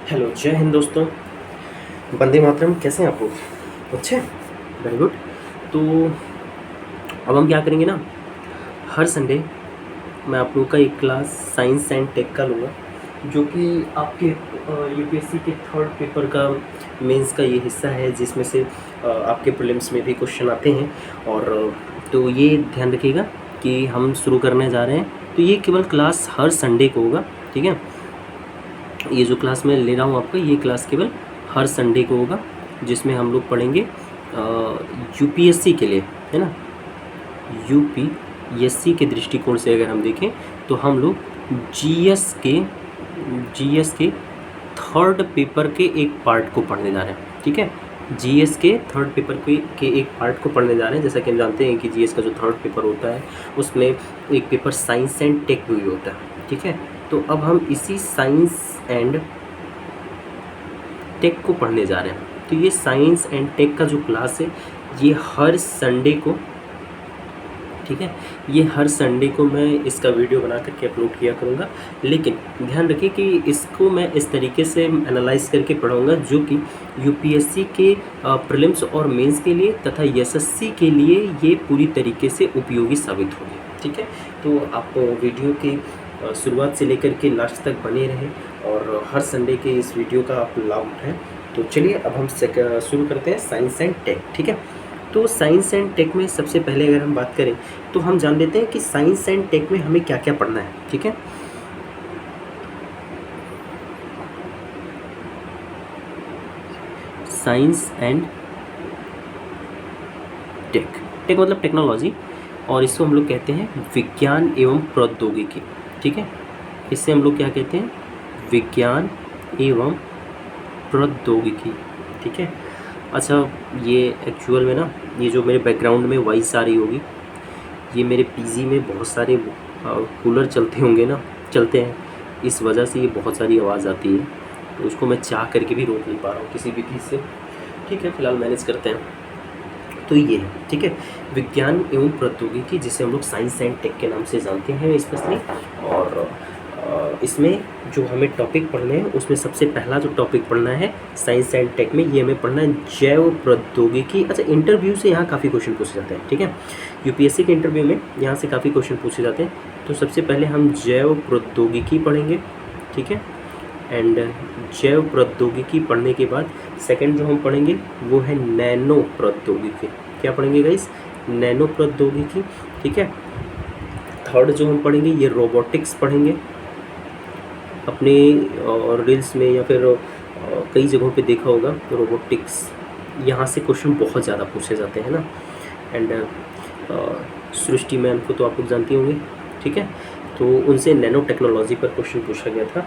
Hello, जय हिंद दोस्तों। वंदे मातरम। कैसे हैं आप लोग? अच्छे, वेरी गुड। तो अब हम क्या करेंगे ना, हर संडे मैं आप लोगों का एक क्लास साइंस एंड टेक का लूँगा, जो कि आपके यूपीएससी के थर्ड पेपर का मेंस का ये हिस्सा है, जिसमें से आपके प्रीलिम्स में भी क्वेश्चन आते हैं। और तो ये ध्यान रखिएगा कि हम शुरू करने जा रहे हैं, तो ये केवल क्लास हर संडे को होगा, ठीक है। ये जो क्लास मैं ले रहा हूँ आपका, ये क्लास केवल हर संडे को होगा, जिसमें हम लोग पढ़ेंगे यूपीएससी के लिए, है ना। यूपीएससी के दृष्टिकोण से अगर हम देखें तो हम लोग जीएस के थर्ड पेपर के एक पार्ट को पढ़ने जा रहे हैं, ठीक है। जीएस के थर्ड पेपर के एक पार्ट को पढ़ने जा रहे हैं। जैसा कि हम जानते हैं कि जीएस का जो थर्ड पेपर होता है, उसमें एक पेपर साइंस एंड टेक भी होता है, ठीक है। तो अब हम इसी साइंस एंड टेक को पढ़ने जा रहे हैं। तो ये साइंस एंड टेक का जो क्लास है, ये हर संडे को, ठीक है, ये हर संडे को मैं इसका वीडियो बना करके अपलोड किया करूँगा। लेकिन ध्यान रखिए कि इसको मैं इस तरीके से एनालाइज करके पढ़ाऊँगा जो कि यूपीएससी के प्रीलिम्स और मेंस के लिए तथा एसएससी के लिए ये पूरी तरीके से उपयोगी साबित होगी, ठीक है। तो आप वीडियो की शुरुआत से लेकर के लास्ट तक बने रहें और हर संडे के इस वीडियो का आप लाभ उठाएं। तो चलिए अब हम शुरू करते हैं साइंस एंड टेक, ठीक है। तो साइंस एंड टेक में सबसे पहले अगर हम बात करें तो हम जान लेते हैं कि साइंस एंड टेक में हमें क्या क्या पढ़ना है, ठीक है। साइंस एंड टेक, टेक मतलब टेक्नोलॉजी, और इसको हम लोग कहते हैं विज्ञान एवं प्रौद्योगिकी, ठीक है। इससे हम लोग क्या कहते हैं, विज्ञान एवं प्रौद्योगिकी, ठीक है। अच्छा, ये एक्चुअल में ना, ये जो मेरे बैकग्राउंड में वॉइस आ रही होगी, ये मेरे पीजी में बहुत सारे कूलर चलते होंगे ना, चलते हैं, इस वजह से ये बहुत सारी आवाज़ आती है। तो उसको मैं चाह करके भी रोक नहीं पा रहा हूँ किसी भी चीज़ से, ठीक है। फिलहाल मैनेज करते हैं। तो ये है, ठीक है, विज्ञान एवं प्रौद्योगिकी, जिसे हम लोग साइंस एंड टेक के नाम से जानते हैं स्पेशली। और इसमें जो हमें टॉपिक पढ़ने हैं, उसमें सबसे पहला जो टॉपिक पढ़ना है साइंस एंड टेक में, ये हमें पढ़ना है जैव प्रौद्योगिकी। अच्छा, इंटरव्यू से यहाँ काफ़ी क्वेश्चन पूछे जाते हैं, ठीक है। यूपीएससी के इंटरव्यू में यहाँ से काफ़ी क्वेश्चन पूछे जाते हैं। तो सबसे पहले हम जैव प्रौद्योगिकी पढ़ेंगे, ठीक है। एंड जैव प्रौद्योगिकी पढ़ने के बाद सेकंड जो हम पढ़ेंगे वो है नैनो प्रौद्योगिकी। क्या पढ़ेंगे गाइस? नैनो प्रौद्योगिकी, ठीक है। थर्ड जो हम पढ़ेंगे ये रोबोटिक्स पढ़ेंगे। अपने रील्स में या फिर कई जगहों पे देखा होगा रोबोटिक्स, यहाँ से क्वेश्चन बहुत ज़्यादा पूछे जाते हैं ना। एंड सृष्टि मैम को तो आप लोग जानती होंगे, ठीक है। तो उनसे नैनो टेक्नोलॉजी पर क्वेश्चन पूछा गया था,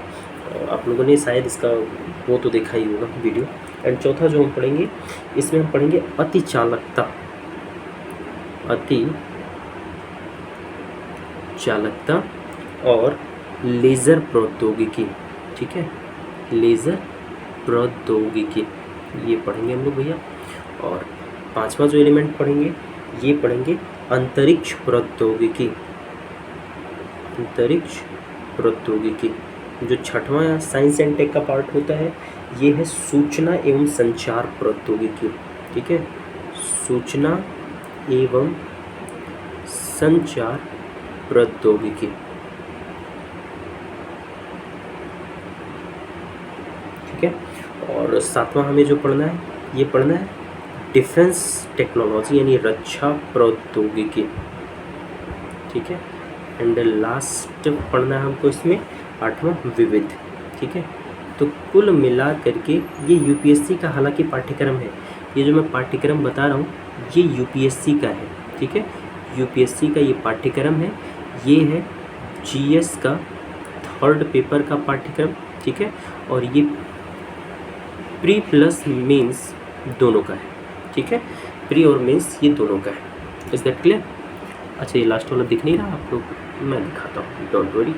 आप लोगों ने शायद इसका वो तो देखा ही होगा वीडियो। एंड चौथा जो हम पढ़ेंगे, इसमें हम पढ़ेंगे अति चालकता और लेज़र प्रौद्योगिकी, ठीक है, लेज़र प्रौद्योगिकी ये पढ़ेंगे हम लोग भैया। और पांचवा जो एलिमेंट पढ़ेंगे, ये पढ़ेंगे अंतरिक्ष प्रौद्योगिकी। अंतरिक्ष प्रौद्योगिकी। जो छठवां साइंस एंड टेक का पार्ट होता है, ये है सूचना एवं संचार प्रौद्योगिकी, ठीक है, सूचना एवं संचार प्रौद्योगिकी, ठीक है। और सातवां हमें जो पढ़ना है, ये पढ़ना है डिफेंस टेक्नोलॉजी यानी रक्षा प्रौद्योगिकी, ठीक है। एंड लास्ट पढ़ना है हमको इसमें आठवां विविध, ठीक है। तो कुल मिला करके ये यूपीएससी का हालांकि पाठ्यक्रम है, ये जो मैं पाठ्यक्रम बता रहा हूँ ये यूपीएससी का है, ठीक है। यूपीएससी का ये पाठ्यक्रम है, ये है जीएस का थर्ड पेपर का पाठ्यक्रम, ठीक है। और ये प्री प्लस मेंस दोनों का है, ठीक है। प्री और मेंस ये दोनों का है। Is that clear? अच्छा, ये लास्ट वाला दिख नहीं रहा आप लोग, मैं दिखाता हूँ, डोंट वरी।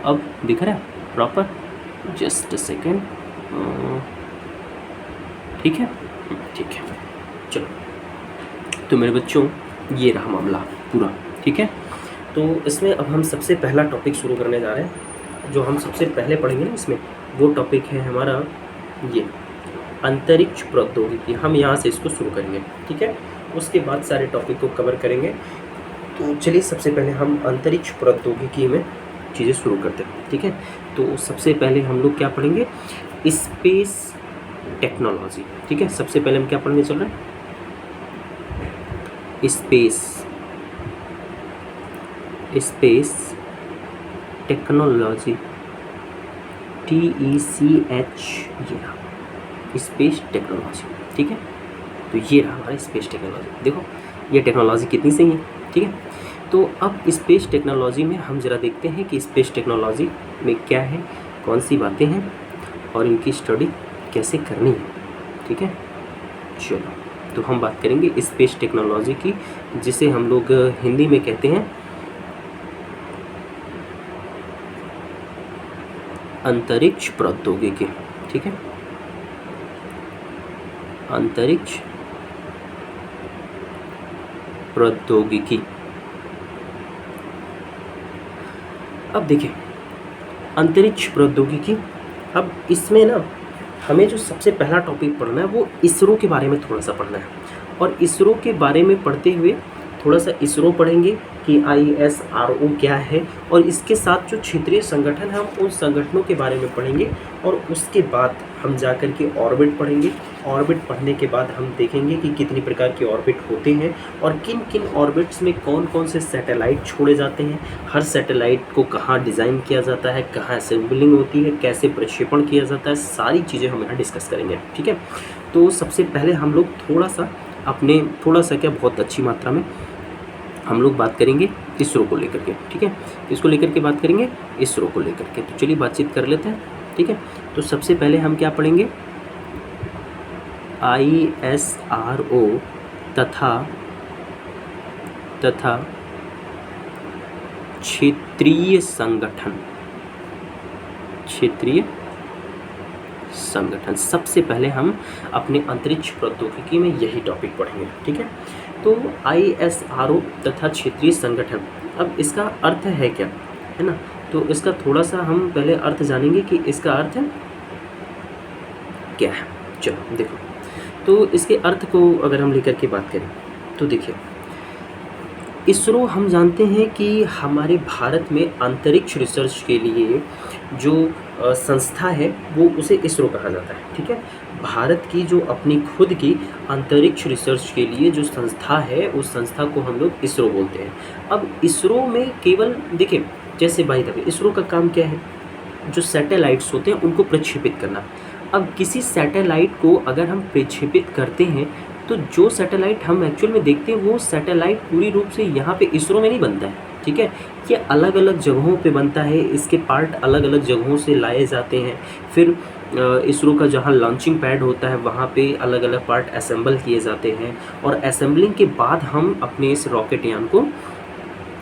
अब दिख रहा है प्रॉपर? जस्ट अ सेकेंड, ठीक है, ठीक है। चलो, तो मेरे बच्चों ये रहा मामला पूरा, ठीक है। तो इसमें अब हम सबसे पहला टॉपिक शुरू करने जा रहे हैं, जो हम सबसे पहले पढ़ेंगे ना इसमें, वो टॉपिक है हमारा ये अंतरिक्ष प्रौद्योगिकी। हम यहाँ से इसको शुरू करेंगे, ठीक है। उसके बाद सारे टॉपिक को कवर करेंगे। तो चलिए सबसे पहले हम अंतरिक्ष प्रौद्योगिकी में चीज़ें शुरू करते हैं, ठीक है। तो सबसे पहले हम लोग क्या पढ़ेंगे, स्पेस टेक्नोलॉजी, ठीक है। सबसे पहले हम क्या पढ़ने चल रहे हैं, स्पेस टेक्नोलॉजी, TECH, ये स्पेस टेक्नोलॉजी, ठीक है। तो ये रहा हमारा स्पेस टेक्नोलॉजी। देखो ये टेक्नोलॉजी कितनी सही है, ठीक है। तो अब स्पेस टेक्नोलॉजी में हम ज़रा देखते हैं कि स्पेस टेक्नोलॉजी में क्या है, कौन सी बातें हैं और इनकी स्टडी कैसे करनी है, ठीक है। चलो तो हम बात करेंगे स्पेस टेक्नोलॉजी की, जिसे हम लोग हिंदी में कहते हैं अंतरिक्ष प्रौद्योगिकी, ठीक है। अंतरिक्ष प्रौद्योगिकी। अब देखिए अंतरिक्ष प्रौद्योगिकी, अब इसमें ना हमें जो सबसे पहला टॉपिक पढ़ना है वो इसरो के बारे में थोड़ा सा पढ़ना है। और इसरो के बारे में पढ़ते हुए थोड़ा सा इसरो पढ़ेंगे कि ISRO क्या है, और इसके साथ जो क्षेत्रीय संगठन है हम उन संगठनों के बारे में पढ़ेंगे। और उसके बाद हम जा कर के ऑर्बिट पढ़ेंगे। ऑर्बिट पढ़ने के बाद हम देखेंगे कि कितनी प्रकार के ऑर्बिट होते हैं और किन किन ऑर्बिट्स में कौन कौन से सैटेलाइट छोड़े जाते हैं, हर सैटेलाइट को कहाँ डिज़ाइन किया जाता है, कहाँ असेंबलिंग होती है, कैसे प्रक्षेपण किया जाता है, सारी चीज़ें हम यहाँ डिस्कस करेंगे, ठीक है। तो सबसे पहले हम लोग थोड़ा सा क्या बहुत अच्छी मात्रा में हम लोग बात करेंगे इसरो को लेकर के, ठीक है। इसको लेकर के बात करेंगे, इसरो को लेकर के। तो चलिए बातचीत कर लेते हैं, ठीक है। तो सबसे पहले हम क्या पढ़ेंगे, ISRO तथा क्षेत्रीय संगठन। सबसे पहले हम अपने अंतरिक्ष प्रौद्योगिकी में यही टॉपिक पढ़ेंगे, ठीक है। तो ISRO तथा क्षेत्रीय संगठन, अब इसका अर्थ है क्या, है ना। तो इसका थोड़ा सा हम पहले अर्थ जानेंगे कि इसका अर्थ क्या है। चलो देखो, तो इसके अर्थ को अगर हम लेकर के बात करें तो देखिए, इसरो हम जानते हैं कि हमारे भारत में अंतरिक्ष रिसर्च के लिए जो संस्था है वो उसे इसरो कहा जाता है, ठीक है। भारत की जो अपनी खुद की अंतरिक्ष रिसर्च के लिए जो संस्था है उस संस्था को हम लोग इसरो बोलते हैं। अब इसरो में केवल देखिए, जैसे बाई द वे इसरो का काम क्या है, जो सैटेलाइट्स होते हैं उनको प्रक्षेपित करना। अब किसी सैटेलाइट को अगर हम प्रक्षेपित करते हैं तो जो सैटेलाइट हम एक्चुअल में देखते हैं वो सैटेलाइट पूरी रूप से यहाँ पे इसरो में नहीं बनता है, ठीक है। ये अलग अलग जगहों पे बनता है, इसके पार्ट अलग अलग जगहों से लाए जाते हैं। फिर इसरो का जहाँ लॉन्चिंग पैड होता है वहाँ पे अलग अलग पार्ट असेंबल किए जाते हैं, और असेंबलिंग के बाद हम अपने इस रॉकेट यान को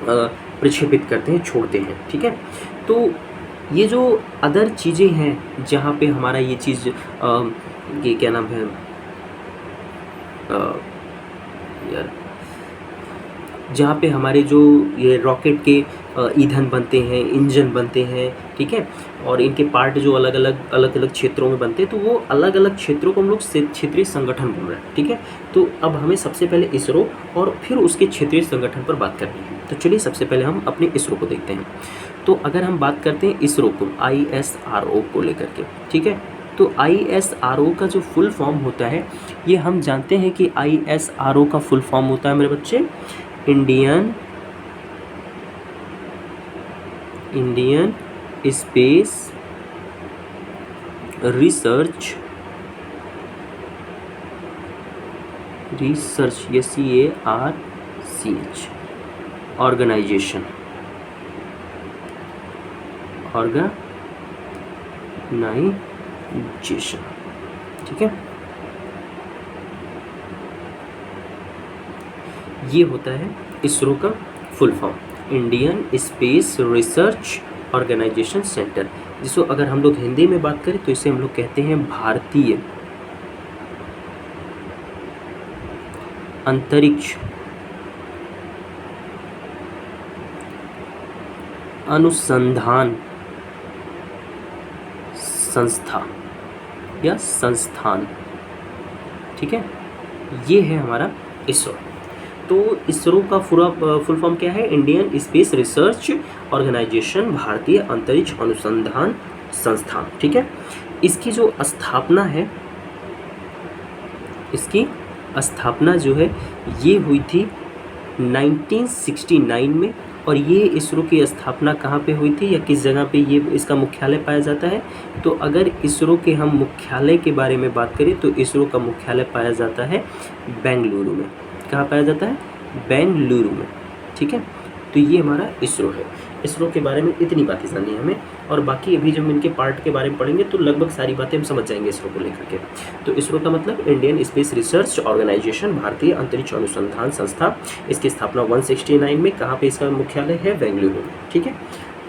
प्रक्षेपित करते हैं, छोड़ते हैं, ठीक है। तो ये जो अदर चीज़ें हैं जहाँ पे हमारा ये चीज़ ये क्या नाम है यार, जहाँ पे हमारे जो ये रॉकेट के ईंधन बनते हैं, इंजन बनते हैं, ठीक है, और इनके पार्ट जो अलग अलग क्षेत्रों में बनते हैं, तो वो अलग अलग क्षेत्रों को हम लोग क्षेत्रीय संगठन बोल रहे हैं, ठीक है। तो अब हमें सबसे पहले इसरो और फिर उसके क्षेत्रीय संगठन पर बात करनी है। तो चलिए सबसे पहले हम अपने इसरो को देखते हैं। तो अगर हम बात करते हैं इसरो को, ISRO को लेकर के, ठीक है। तो ISRO का जो फुल फॉर्म होता है, ये हम जानते हैं कि ISRO का फुल फॉर्म होता है मेरे बच्चे, Indian space research CARCH organisation, ठीक है। ये होता है इसरो का full form, Indian space research organisation centre, जिसको अगर हम लोग हिंदी में बात करें तो इसे हम लोग कहते हैं भारतीय अंतरिक्ष अनुसंधान संस्था या संस्थान, ठीक है, ये है हमारा इसरो। तो इसरो का पूरा फुल फॉर्म क्या है? इंडियन स्पेस रिसर्च ऑर्गेनाइजेशन, भारतीय अंतरिक्ष अनुसंधान संस्थान, ठीक है। इसकी जो स्थापना है, इसकी स्थापना जो है ये हुई थी 1969 में। और ये इसरो की स्थापना कहाँ पे हुई थी या किस जगह पे ये इसका मुख्यालय पाया जाता है? तो अगर इसरो के हम मुख्यालय के बारे में बात करें तो इसरो का मुख्यालय पाया जाता है बेंगलुरु में। कहाँ पाया जाता है? बेंगलुरु में, ठीक है। तो ये हमारा इसरो है। इसरो के बारे में इतनी बातें जाननी है हमें, और बाकी अभी जब इनके पार्ट के बारे में पढ़ेंगे तो लगभग सारी बातें हम समझ जाएंगे इसरो को लेकर के। तो इसरो का मतलब इंडियन स्पेस रिसर्च ऑर्गेनाइजेशन, भारतीय अंतरिक्ष अनुसंधान संस्था। इसकी स्थापना 169 में। कहाँ पे इसका मुख्यालय है? बेंगलुरु में, ठीक है।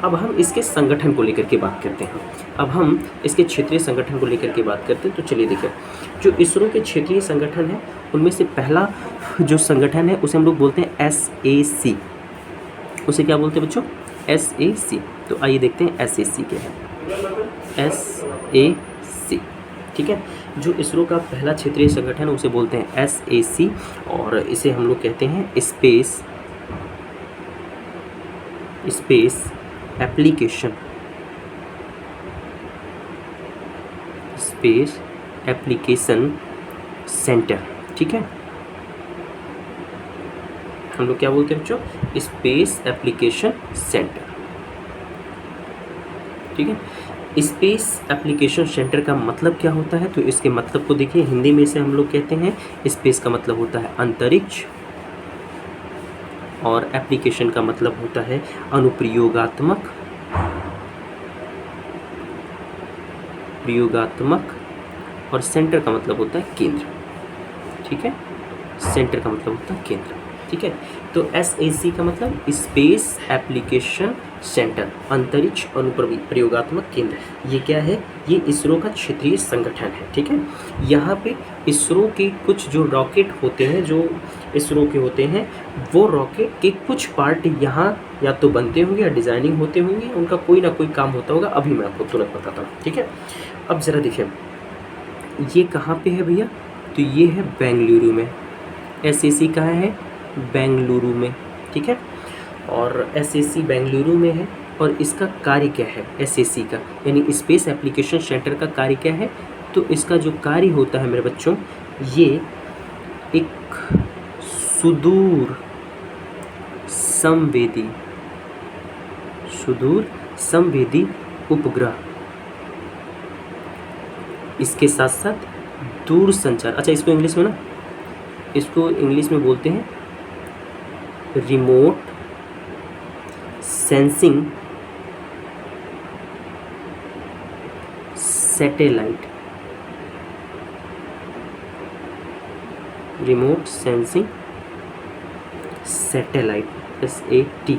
अब हम इसके संगठन को लेकर के बात करते हैं। अब हम इसके क्षेत्रीय संगठन को लेकर के बात करते हैं। तो चलिए देखिए, जो इसरो के क्षेत्रीय संगठन है उनमें से पहला जो संगठन है उसे हम लोग बोलते हैं SAC। उसे क्या बोलते हैं बच्चों? SAC। तो आइए देखते हैं SAC क्या है। SAC, ठीक है। जो इसरो का पहला क्षेत्रीय संगठन है उसे बोलते हैं SAC, और इसे हम लोग कहते हैं स्पेस एप्लीकेशन सेंटर, ठीक है। हम लोग क्या बोलते हैं बच्चों? स्पेस एप्लीकेशन सेंटर, ठीक है। स्पेस एप्लीकेशन सेंटर का मतलब क्या होता है? तो इसके मतलब को देखिए, हिंदी में से हम लोग कहते हैं स्पेस का मतलब होता है अंतरिक्ष, और एप्लीकेशन का मतलब होता है अनुप्रयोगात्मक, और सेंटर का मतलब होता है केंद्र, ठीक है। सेंटर का मतलब होता है केंद्र, ठीक है। तो SAC का मतलब स्पेस एप्लीकेशन सेंटर, अंतरिक्ष अनुप्रयोगात्मक केंद्र। ये क्या है? ये इसरो का क्षेत्रीय संगठन है, ठीक है। यहाँ पे इसरो के कुछ जो रॉकेट होते हैं, जो इसरो के होते हैं, वो रॉकेट के कुछ पार्ट यहाँ या तो बनते होंगे या डिजाइनिंग होते होंगे, उनका कोई ना कोई काम होता होगा। अभी मैं आपको तुरंत बताता हूँ, ठीक है। अब ज़रा देखिए, ये कहाँ पे है भैया? तो ये है बेंगलुरु में। SAC कहाँ है? बेंगलुरु में, ठीक है। और SAC बेंगलुरु में है। और इसका कार्य क्या है SAC का, यानी स्पेस एप्लीकेशन सेंटर का कार्य क्या है? तो इसका जो कार्य होता है मेरे बच्चों, ये एक सुदूर संवेदी उपग्रह, इसके साथ साथ दूर संचार, अच्छा इसको इंग्लिश में में बोलते हैं remote sensing satellite, remote sensing satellite, SAT,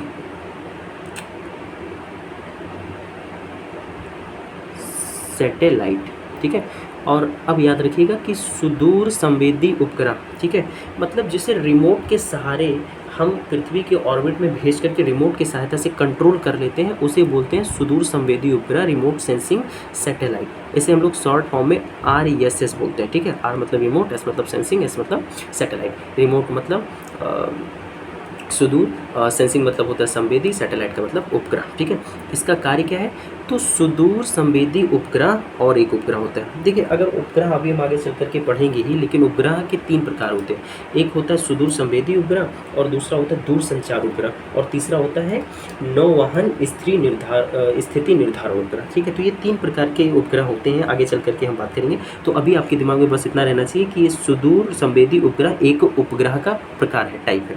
satellite, ठीक है। और अब याद रखिएगा कि सुदूर संवेदी उपग्रह, ठीक है, मतलब जिसे रिमोट के सहारे हम पृथ्वी के ऑर्बिट में भेज करके रिमोट की सहायता से कंट्रोल कर लेते हैं, उसे बोलते हैं सुदूर संवेदी उपग्रह, रिमोट सेंसिंग सैटेलाइट। इसे हम लोग शॉर्ट फॉर्म में RSS बोलते हैं, ठीक है। R मतलब रिमोट, S मतलब सेंसिंग, S मतलब सैटेलाइट। रिमोट मतलब सुदूर, सेंसिंग मतलब होता है संवेदी, सैटेलाइट का मतलब उपग्रह, ठीक है। इसका कार्य क्या है? तो सुदूर संवेदी उपग्रह और एक उपग्रह होता है। देखिए, अगर उपग्रह अभी हम आगे चल करके पढ़ेंगे ही, लेकिन उपग्रह के 3 प्रकार होते हैं। एक होता है सुदूर संवेदी उपग्रह, और दूसरा होता है दूर संचार उपग्रह, और तीसरा होता है नौवहन स्थिति निर्धारण उपग्रह, ठीक है। तो ये 3 प्रकार के उपग्रह होते हैं, आगे चल करके हम बात करेंगे। तो अभी आपके दिमाग में बस इतना रहना चाहिए कि ये सुदूर संवेदी उपग्रह एक उपग्रह का प्रकार है, टाइप है,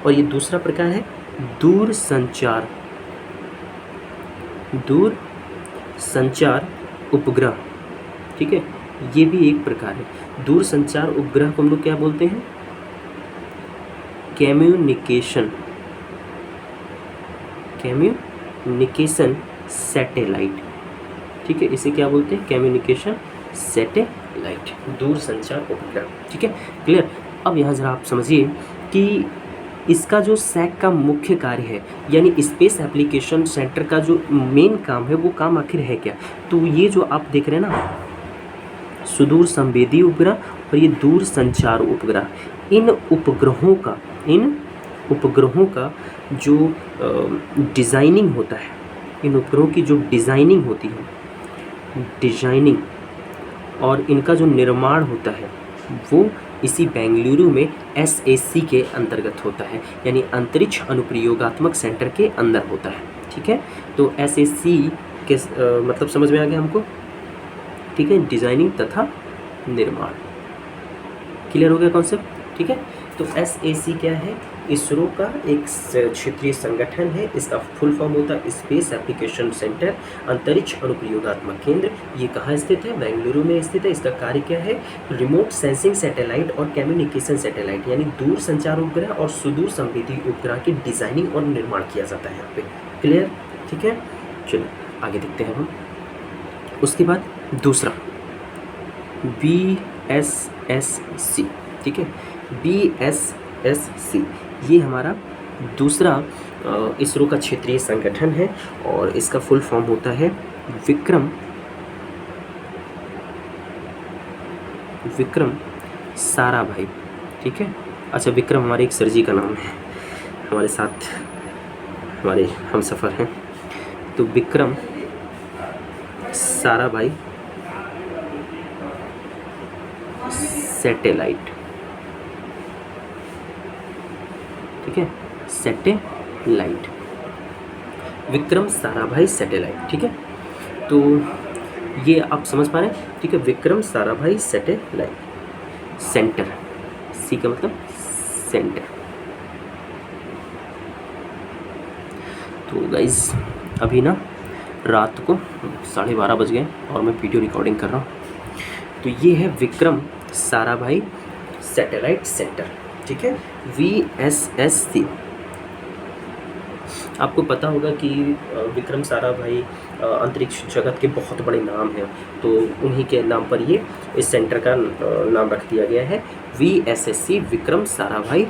और ये दूसरा प्रकार है दूर संचार उपग्रह, ठीक है। ये भी एक प्रकार है। दूर संचार उपग्रह को हम लोग क्या बोलते हैं? कम्युनिकेशन सैटेलाइट, ठीक है। इसे क्या बोलते हैं? कम्युनिकेशन सैटेलाइट, दूर संचार उपग्रह, ठीक है। क्लियर? अब यहाँ जरा आप समझिए कि इसका जो सैक का मुख्य कार्य है, यानी स्पेस एप्लीकेशन सेंटर का जो मेन काम है, वो काम आखिर है क्या? तो ये जो आप देख रहे हैं ना, सुदूर संवेदी उपग्रह और ये दूर संचार उपग्रह, इन उपग्रहों का जो डिज़ाइनिंग होता है, इन उपग्रहों की जो डिज़ाइनिंग होती है, डिज़ाइनिंग और इनका जो निर्माण होता है, वो इसी बेंगलुरु में SAC के अंतर्गत होता है, यानी अंतरिक्ष अनुप्रयोगात्मक सेंटर के अंदर होता है। ठीक है, तो SAC के मतलब समझ में आ गया हमको? ठीक है, डिज़ाइनिंग तथा निर्माण, क्लियर हो गया कॉन्सेप्ट? ठीक है, तो SAC क्या है? इसरो का एक क्षेत्रीय संगठन है। इसका फुल फॉर्म होता है स्पेस एप्लीकेशन सेंटर, अंतरिक्ष अनुप्रयोगात्मक केंद्र। ये कहाँ स्थित है? बेंगलुरु में स्थित है। इसका कार्य क्या है? रिमोट सेंसिंग सैटेलाइट और कम्युनिकेशन सैटेलाइट, यानी दूर संचार उपग्रह और सुदूर संवेदी उपग्रह की डिजाइनिंग और निर्माण किया जाता है यहाँ पे। क्लियर? ठीक है, चलो आगे देखते हैं हम। उसके बाद दूसरा BSSC, ठीक है, BSSC ये हमारा दूसरा इसरो का क्षेत्रीय संगठन है और इसका फुल फॉर्म होता है विक्रम साराभाई। ठीक है, अच्छा, विक्रम हमारे एक सर जी का नाम है, हमारे साथ हमारे हमसफ़र हैं। तो विक्रम साराभाई सैटेलाइट, ठीक है, सैटेलाइट, विक्रम साराभाई सैटेलाइट। ठीक है, तो ये आप समझ पा रहे हैं? ठीक है, विक्रम साराभाई सैटेलाइट सेंटर, सी का मतलब सेंटर। तो गाइज अभी ना रात को 12:30 बज गए और मैं वीडियो रिकॉर्डिंग कर रहा हूँ। तो ये है विक्रम साराभाई सैटेलाइट सेंटर। ठीक है, VSSC। आपको पता होगा कि विक्रम साराभाई अंतरिक्ष जगत के बहुत बड़े नाम हैं, तो उन्हीं के नाम पर ये इस सेंटर का नाम रख दिया गया है, VSSC, विक्रम साराभाई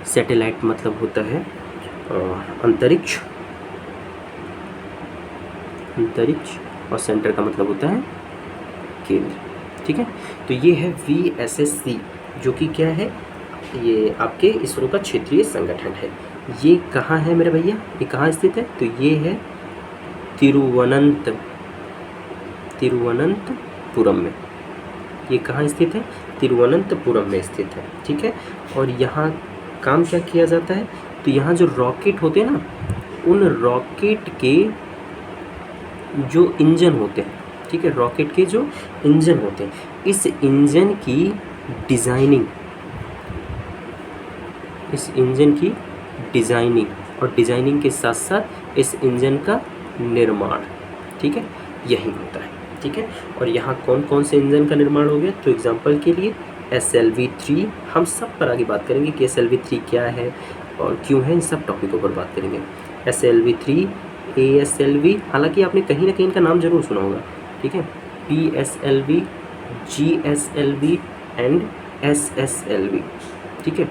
सैटेलाइट मतलब होता है अंतरिक्ष, और सेंटर का मतलब होता है केंद्र। ठीक है, तो ये है VSSC, जो कि क्या है? ये आपके इसरो का क्षेत्रीय संगठन है। ये कहाँ है मेरे भैया? ये कहाँ स्थित है? तो ये है तिरुवनंतपुरम में। ये कहाँ स्थित है? तिरुवनंतपुरम में स्थित है। ठीक है, और यहाँ काम क्या किया जाता है? तो यहाँ जो रॉकेट होते हैं ना, उन रॉकेट के जो इंजन होते हैं, ठीक है, रॉकेट के जो इंजन होते हैं, इस इंजन की डिज़ाइनिंग और डिज़ाइनिंग के साथ साथ इस इंजन का निर्माण, ठीक है, यही होता है। ठीक है, और यहाँ कौन कौन से इंजन का निर्माण हो गया? तो एग्जांपल के लिए SLV-3, हम सब पर आगे बात करेंगे कि SLV-3 क्या है और क्यों है, इन सब टॉपिकों पर बात करेंगे। SLV-3, ASLV, हालांकि आपने कहीं ना कहीं इनका नाम जरूर सुना होगा। ठीक है, PSLV, GSLV एंड SSLV। ठीक है,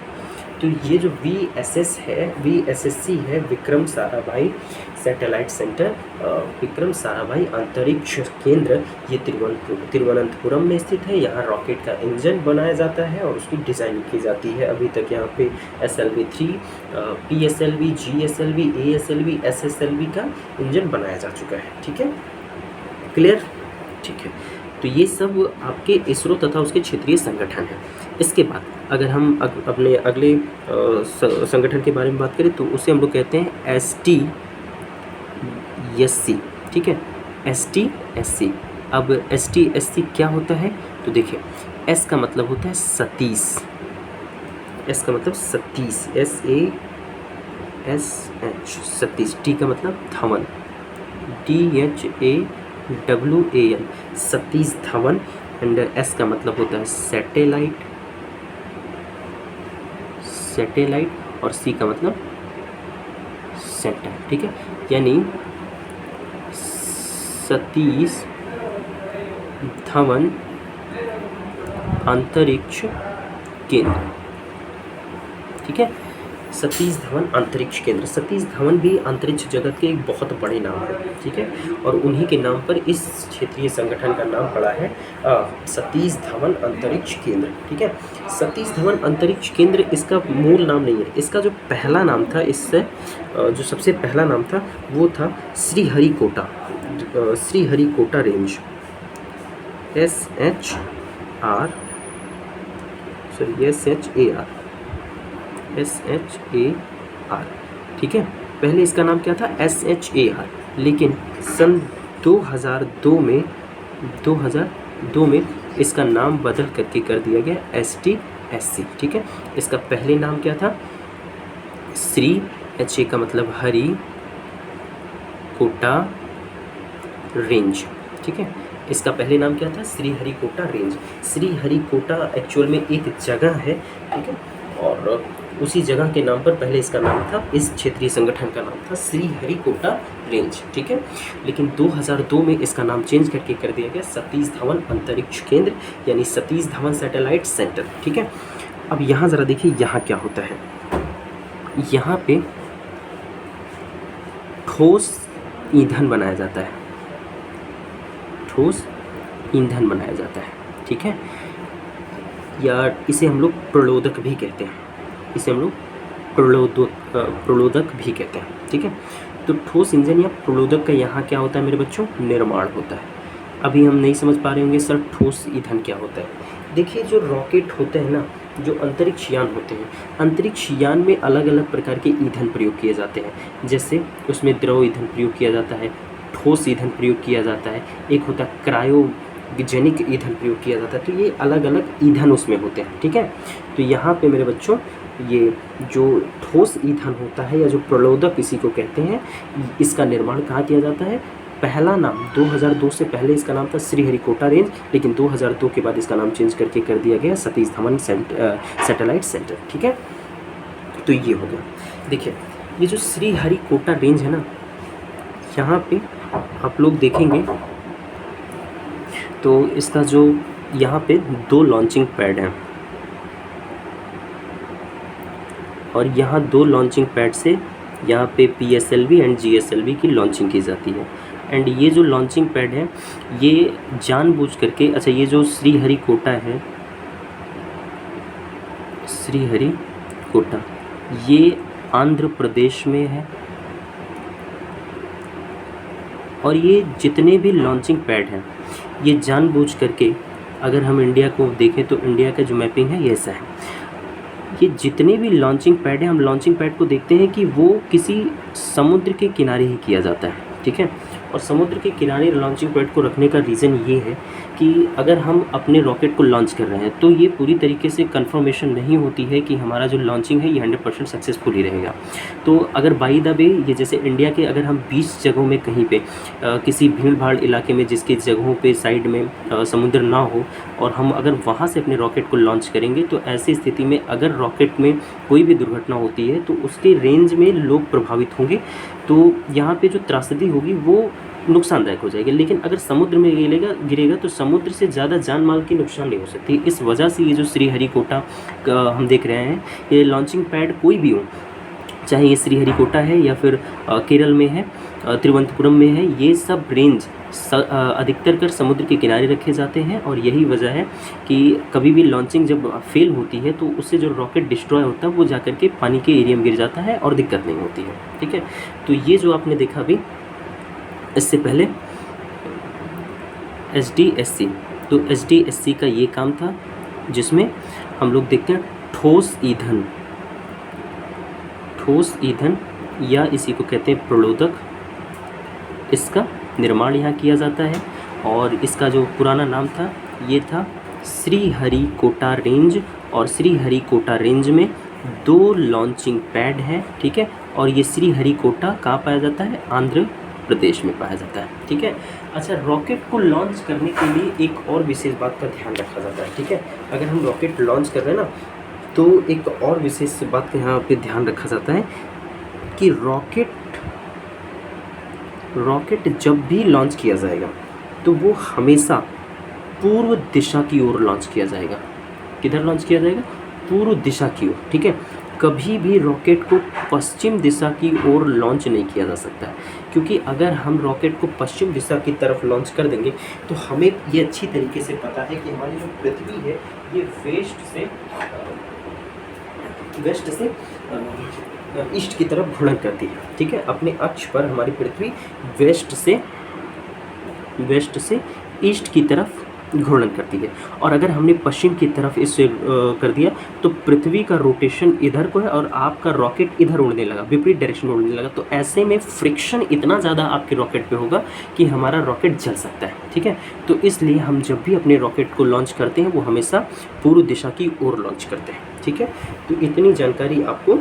तो ये जो VSSC है, विक्रम साराभाई सैटेलाइट सेंटर, विक्रम साराभाई अंतरिक्ष केंद्र, ये तिरुवनंतपुरम में स्थित है। यहाँ रॉकेट का इंजन बनाया जाता है और उसकी डिज़ाइन की जाती है। अभी तक यहाँ पे SLV-3, PSLV, GSLV, ASLV, SSLV का इंजन बनाया जा चुका है। ठीक है, क्लियर? ठीक है, तो ये सब आपके इसरो तथा उसके क्षेत्रीय संगठन हैं। इसके बाद अगर हम अपने अगले संगठन के बारे में बात करें तो उसे हम लोग कहते हैं STSC। ठीक है, STSC। अब STSC क्या होता है? तो देखिए, S का मतलब होता है सतीश, S का मतलब सतीश, SASH, सतीश। T का मतलब Dhawan, DHAWAN, Satish Dhawan. And S का मतलब होता है सैटेलाइट, और सी का मतलब सेंटर, ठीक है। यानी सतीश धवन अंतरिक्ष केंद्र, ठीक है। सतीश धवन अंतरिक्ष केंद्र, सतीश धवन भी अंतरिक्ष जगत के एक बहुत बड़े नाम है, ठीक है। और उन्हीं के नाम पर इस क्षेत्रीय संगठन का नाम पड़ा है सतीश धवन अंतरिक्ष केंद्र, ठीक है। सतीश धवन अंतरिक्ष केंद्र इसका मूल नाम नहीं है, इसका जो पहला नाम था, इससे जो सबसे पहला नाम था वो था श्रीहरिकोटा, श्रीहरिकोटा रेंज, SHAR, ठीक है। पहले इसका नाम क्या था, SHAR, लेकिन सन 2002 में इसका नाम बदल करके कर दिया गया STSC, ठीक है। इसका पहले नाम क्या था, श्री, HA का मतलब हरि, कोटा रेंज, ठीक है। इसका पहले नाम क्या था, श्रीहरिकोटा रेंज। श्रीहरिकोटा एक्चुअल में एक जगह है, ठीक है, और उसी जगह के नाम पर पहले इसका नाम था, इस क्षेत्रीय संगठन का नाम था श्रीहरिकोटा रेंज, ठीक है। लेकिन 2002 में इसका नाम चेंज करके कर दिया गया सतीश धवन अंतरिक्ष केंद्र, यानी सतीश धवन सैटेलाइट सेंटर, ठीक है। अब यहाँ ज़रा देखिए यहाँ क्या होता है, यहाँ पे ठोस ईंधन बनाया जाता है, ठोस ईंधन बनाया जाता है, ठीक है। या इसे हम लोग प्रलोदक भी कहते हैं, इसे हम लोग प्रलोदक भी कहते हैं, ठीक है। तो ठोस ईंधन या प्रलोदक का यहाँ क्या होता है मेरे बच्चों, निर्माण होता है। अभी हम नहीं समझ पा रहे होंगे सर ठोस ईंधन क्या होता है। देखिए जो रॉकेट होते हैं ना, जो अंतरिक्ष यान होते हैं, अंतरिक्ष यान में अलग अलग प्रकार के ईंधन प्रयोग किए जाते हैं। जैसे उसमें द्रव ईंधन प्रयोग किया जाता है, ठोस ईंधन प्रयोग किया जाता है, एक होता है क्रायोजेनिक ईंधन प्रयोग किया जाता है। तो ये अलग अलग ईंधन उसमें होते हैं, ठीक है। तो यहाँ पे मेरे बच्चों ये जो ठोस ईंधन होता है या जो प्रलोदक इसी को कहते हैं, इसका निर्माण कहाँ किया जाता है। पहला नाम 2002 से पहले इसका नाम था श्रीहरिकोटा रेंज, लेकिन 2002 के बाद इसका नाम चेंज करके कर दिया गया सतीश धवन सैटेलाइट सेंटर, ठीक है। तो ये हो गया। देखिए ये जो श्रीहरिकोटा रेंज है ना, यहाँ पे आप लोग देखेंगे तो इसका जो यहाँ पे 2 लॉन्चिंग पैड हैं, और यहाँ 2 लॉन्चिंग पैड से यहाँ पे PSLV एंड GSLV की लॉन्चिंग की जाती है। एंड ये जो लॉन्चिंग पैड है ये जानबूझ करके, अच्छा ये जो श्रीहरिकोटा है, श्रीहरिकोटा ये आंध्र प्रदेश में है, और ये जितने भी लॉन्चिंग पैड हैं ये जानबूझ करके, अगर हम इंडिया को देखें तो इंडिया का जो मैपिंग है ये ऐसा है। ये जितने भी लॉन्चिंग पैड हैं, हम लॉन्चिंग पैड को देखते हैं कि वो किसी समुद्र के किनारे ही किया जाता है, ठीक है। और समुद्र के किनारे लॉन्चिंग पैड को रखने का रीज़न ये है कि अगर हम अपने रॉकेट को लॉन्च कर रहे हैं तो ये पूरी तरीके से कंफर्मेशन नहीं होती है कि हमारा जो लॉन्चिंग है ये 100% सक्सेसफुल ही रहेगा। तो अगर बाई द वे ये जैसे इंडिया के अगर हम 20 जगहों में कहीं पे किसी भीड़ भाड़ इलाके में जिसकी जगहों पे साइड में समुद्र ना हो, और हम अगर वहाँ से अपने रॉकेट को लॉन्च करेंगे तो ऐसी स्थिति में अगर रॉकेट में कोई भी दुर्घटना होती है तो उसके रेंज में लोग प्रभावित होंगे, तो यहाँ पे जो त्रासदी होगी वो नुकसानदायक हो जाएगी। लेकिन अगर समुद्र में गिरेगा तो समुद्र से ज़्यादा जान माल की नुकसान नहीं हो सकती। इस वजह से ये जो श्रीहरिकोटा हम देख रहे हैं, ये लॉन्चिंग पैड कोई भी हो, चाहे ये श्रीहरिकोटा है या फिर केरल में है, तिरुवनंतपुरम में है, ये सब रेंज अधिकतर कर समुद्र के किनारे रखे जाते हैं। और यही वजह है कि कभी भी लॉन्चिंग जब फेल होती है तो उससे जो रॉकेट डिस्ट्रॉय होता है वो जाकर के पानी के एरिया में गिर जाता है और दिक्कत नहीं होती है, ठीक है। तो ये जो आपने देखा अभी, इससे पहले SDSC, तो SDSC का ये काम था जिसमें हम लोग देखते हैं ठोस ईंधन या इसी को कहते हैं प्रलोदक, इसका निर्माण यहाँ किया जाता है। और इसका जो पुराना नाम था ये था श्रीहरिकोटा रेंज, और श्रीहरिकोटा रेंज में 2 लॉन्चिंग पैड हैं, ठीक है। और ये श्रीहरिकोटा कहाँ पाया जाता है, आंध्र प्रदेश में पाया जाता है, ठीक है। अच्छा, रॉकेट को लॉन्च करने के लिए एक और विशेष बात का ध्यान रखा जाता है, ठीक है। अगर हम रॉकेट लॉन्च कर रहे हैं ना तो एक और विशेष बात का यहाँ पे ध्यान रखा जाता है कि रॉकेट जब भी लॉन्च किया जाएगा तो वो हमेशा पूर्व दिशा की ओर लॉन्च किया जाएगा। किधर लॉन्च किया जाएगा? पूर्व दिशा की ओर, ठीक है। कभी भी रॉकेट को पश्चिम दिशा की ओर लॉन्च नहीं किया जा सकता है, क्योंकि अगर हम रॉकेट को पश्चिम दिशा की तरफ लॉन्च कर देंगे तो हमें ये अच्छी तरीके से पता है कि हमारी जो पृथ्वी है ये वेस्ट से ईस्ट की तरफ घूर्णन करती है, ठीक है। अपने अक्ष पर हमारी पृथ्वी वेस्ट से ईस्ट की तरफ घूर्णन करती है, और अगर हमने पश्चिम की तरफ इसे कर दिया तो पृथ्वी का रोटेशन इधर को है और आपका रॉकेट इधर उड़ने लगा, विपरीत डायरेक्शन में उड़ने लगा। तो ऐसे में फ्रिक्शन इतना ज़्यादा आपके रॉकेट पे होगा कि हमारा रॉकेट जल सकता है, ठीक है। तो इसलिए हम जब भी अपने रॉकेट को लॉन्च करते हैं वो हमेशा पूर्व दिशा की ओर लॉन्च करते हैं, ठीक है। तो इतनी जानकारी आपको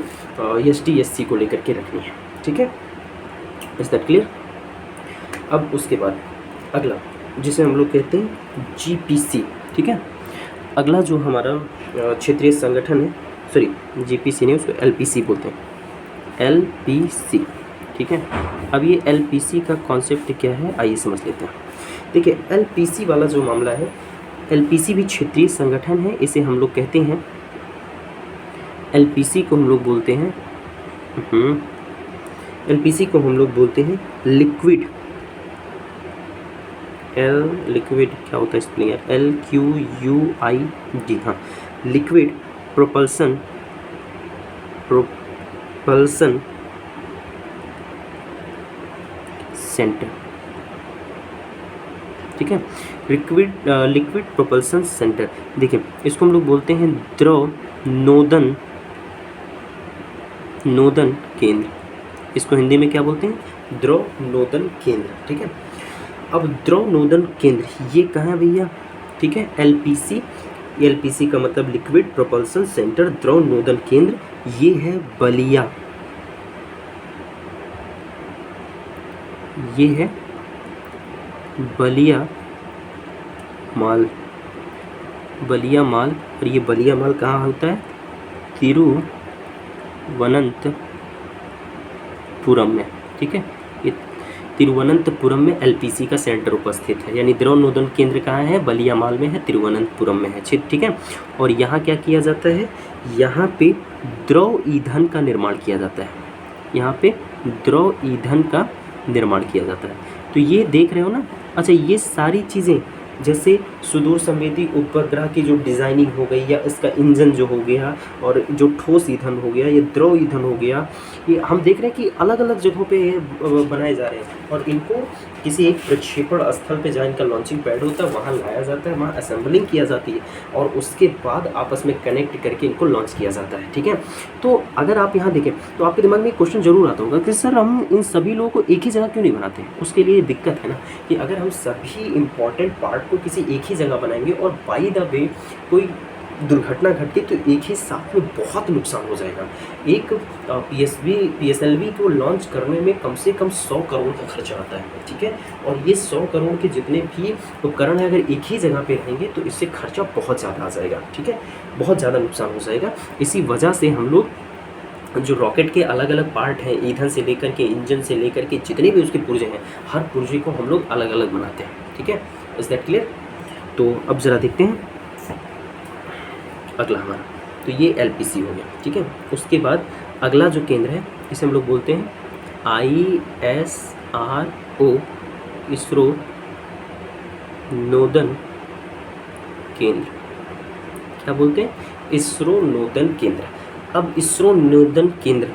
STSC को लेकर के रखनी है, ठीक है। Is that clear? अब उसके बाद अगला जिसे हम लोग कहते हैं GPC, ठीक है। अगला जो हमारा क्षेत्रीय संगठन है, सॉरी GPC नहीं, उसको LPC बोलते हैं, LPC, ठीक है। अब ये LPC का कॉन्सेप्ट क्या है आइए समझ लेते हैं। देखिए LPC वाला जो मामला है, LPC भी क्षेत्रीय संगठन है, इसे हम लोग कहते हैं, LPC को हम लोग बोलते हैं लिक्विड, लिक्विड क्या होता है स्पेलिंग यार, LQUID, हाँ, लिक्विड प्रोपल्सन सेंटर, ठीक है। लिक्विड प्रोपल्सन सेंटर, देखिए इसको हम लोग बोलते हैं द्रव नोदन केंद्र, इसको हिंदी में क्या बोलते हैं? द्रव नोदन केंद्र, ठीक है। अब द्रव नोदन केंद्र ये कहाँ है भैया? ठीक है, LPC का मतलब लिक्विड प्रोपल्सन सेंटर, द्रव नोदन केंद्र, ये है बलिया, ये है बलिया माल, और ये बलिया माल कहाँ होता है? तिरुवनंतपुरम में, ठीक है। ये तिरुवनंतपुरम में LPC का सेंटर उपस्थित है, यानी द्रव नोदन केंद्र कहाँ है? बलिया माल में है, तिरुवनंतपुरम में है, ठीक है। और यहाँ क्या किया जाता है? यहाँ पे द्रव ईंधन का निर्माण किया जाता है, यहाँ पे द्रव ईंधन का निर्माण किया जाता है। तो ये देख रहे हो ना। अच्छा, ये सारी चीज़ें जैसे सुदूर संवेदी उपग्रह की जो डिज़ाइनिंग हो गई, या इसका इंजन जो हो गया, और जो ठोस ईंधन हो गया, ये द्रव ईंधन हो गया, ये हम देख रहे हैं कि अलग अलग जगहों पे ये बनाए जा रहे हैं, और इनको किसी एक प्रक्षेपण स्थल पे जहाँ इनका लॉन्चिंग पैड होता है वहाँ लाया जाता है, वहाँ असेंबलिंग किया जाती है, और उसके बाद आपस में कनेक्ट करके इनको लॉन्च किया जाता है, ठीक है। तो अगर आप यहाँ देखें तो आपके दिमाग में एक क्वेश्चन जरूर आता होगा कि सर हम इन सभी लोगों को एक ही जगह क्यों नहीं बनाते हैं? उसके लिए दिक्कत है ना कि अगर हम सभी इंपॉर्टेंट पार्ट को किसी एक ही जगह बनाएंगे और बाय द वे कोई दुर्घटना घट गई तो एक ही साथ में बहुत नुकसान हो जाएगा। एक PSLV को लॉन्च करने में कम से कम 100 करोड़ का खर्चा आता है, ठीक है। और ये 100 करोड़ के जितने भी उपकरण है अगर एक ही जगह पे रहेंगे तो इससे खर्चा बहुत ज़्यादा आ जाएगा, ठीक है, बहुत ज़्यादा नुकसान हो जाएगा। इसी वजह से हम लोग जो रॉकेट के अलग अलग पार्ट हैं, ईंधन से लेकर के इंजन से लेकर के जितने भी उसके पुर्जे हैं, हर पुर्जे को हम लोग अलग अलग बनाते हैं, ठीक है। Is that clear? तो अब ज़रा देखते हैं अगला हमारा, तो ये LPC हो गया, ठीक है। उसके बाद अगला जो केंद्र है इसे हम लोग बोलते हैं ISRO, इसरो नोदन केंद्र। क्या बोलते हैं? इसरो नोदन केंद्र। अब इसरो नोदन केंद्र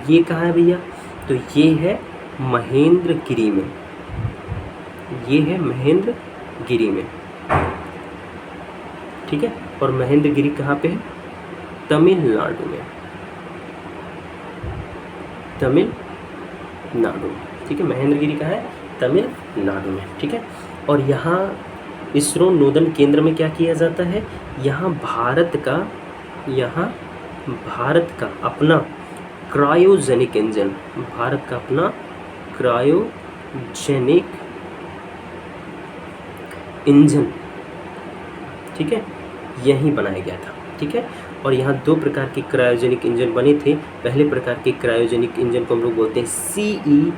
ये कहाँ है भैया? तो ये है महेंद्रगिरी में, ये है महेंद्रगिरी में, ठीक है। और महेंद्रगिरी कहाँ पे है? तमिलनाडु में, तमिलनाडु, ठीक है। महेंद्रगिरी कहाँ है? तमिलनाडु में, ठीक है। और यहाँ इसरो नोदन केंद्र में क्या किया जाता है? यहाँ भारत का अपना क्रायोजेनिक इंजन, भारत का अपना क्रायोजेनिक इंजन, ठीक है, यहीं बनाया गया था, ठीक है। और यहाँ दो प्रकार के क्रायोजेनिक इंजन बने थे। पहले प्रकार के क्रायोजेनिक इंजन को हम लोग बोलते हैं CE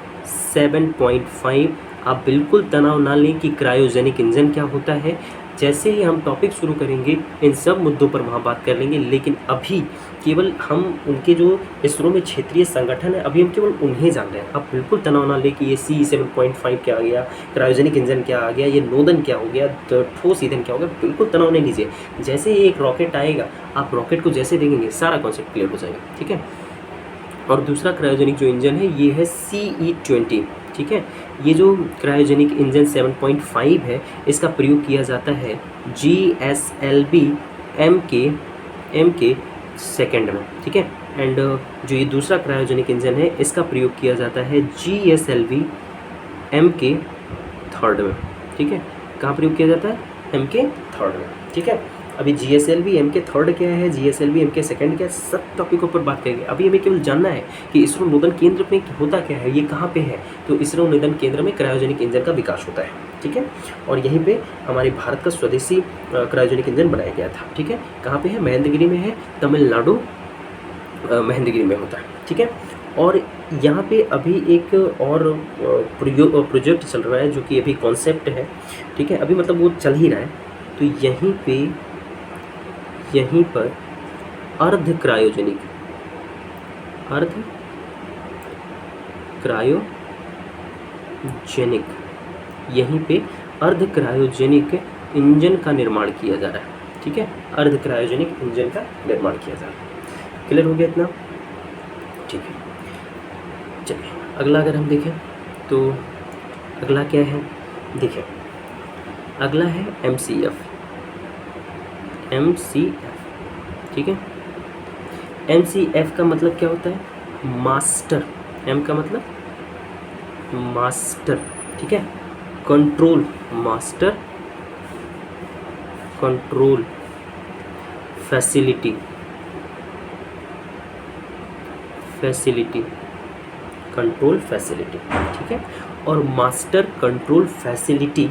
7.5। आप बिल्कुल तनाव ना लें कि क्रायोजेनिक इंजन क्या होता है। जैसे ही हम टॉपिक शुरू करेंगे इन सब मुद्दों पर वहाँ बात कर लेंगे, लेकिन अभी केवल हम उनके जो इसरो में क्षेत्रीय संगठन है अभी हम केवल उन्हें जान रहे हैं। आप बिल्कुल तनाव ना लें कि ये CE 7.5 क्या आ गया, क्रायोजेनिक इंजन क्या आ गया, ये नोदन क्या हो गया, ठोस ईंधन क्या हो गया, बिल्कुल तनाव नहीं लीजिए। जैसे ही एक रॉकेट आएगा आप रॉकेट को जैसे देखेंगे सारा कॉन्सेप्ट क्लियर हो जाएगा, ठीक है। और दूसरा क्रायोजेनिक जो इंजन है ये है CE 20, ठीक है। ये जो क्रायोजेनिक इंजन 7.5 है इसका प्रयोग किया जाता है GSLV MK सेकेंड में, ठीक है। एंड जो ये दूसरा क्रायोजेनिक इंजन है इसका प्रयोग किया जाता है GSLV MK थर्ड में, ठीक है। कहाँ प्रयोग किया जाता है? MK थर्ड में, ठीक है। अभी GSLV MK थर्ड क्या है, GSLV MK सेकंड क्या है, सब टॉपिकों पर बात करेंगे। अभी हमें केवल जानना है कि इसरो नोदन केंद्र में होता क्या है, ये कहाँ पे है। तो इसरो नोदन केंद्र में क्रायोजेनिक इंजन का विकास होता है, ठीक है। और यहीं पे हमारे भारत का स्वदेशी क्रायोजेनिक इंजन बनाया गया था, ठीक है। कहाँ पे है? महेंद्रगिरी में है, तमिलनाडु महेंद्रगिरी में होता है, ठीक है। और यहाँ पे अभी एक और प्रोजेक्ट चल रहा है जो कि अभी कॉन्सेप्ट है, ठीक है। अभी मतलब वो चल ही रहा है। तो यहीं पर अर्ध क्रायोजेनिक यहीं पे अर्ध क्रायोजेनिक इंजन का निर्माण किया जा रहा है, ठीक है। अर्ध क्रायोजेनिक इंजन का निर्माण किया जा रहा है। क्लियर हो गया इतना? ठीक है। चलिए अगला अगर हम देखें तो अगला क्या है, देखिए अगला है MCF, ठीक है। MCF का मतलब क्या होता है? मास्टर। M का मतलब मास्टर, ठीक है। Control, master control facility, control facility, ठीक है। और मास्टर कंट्रोल फैसिलिटी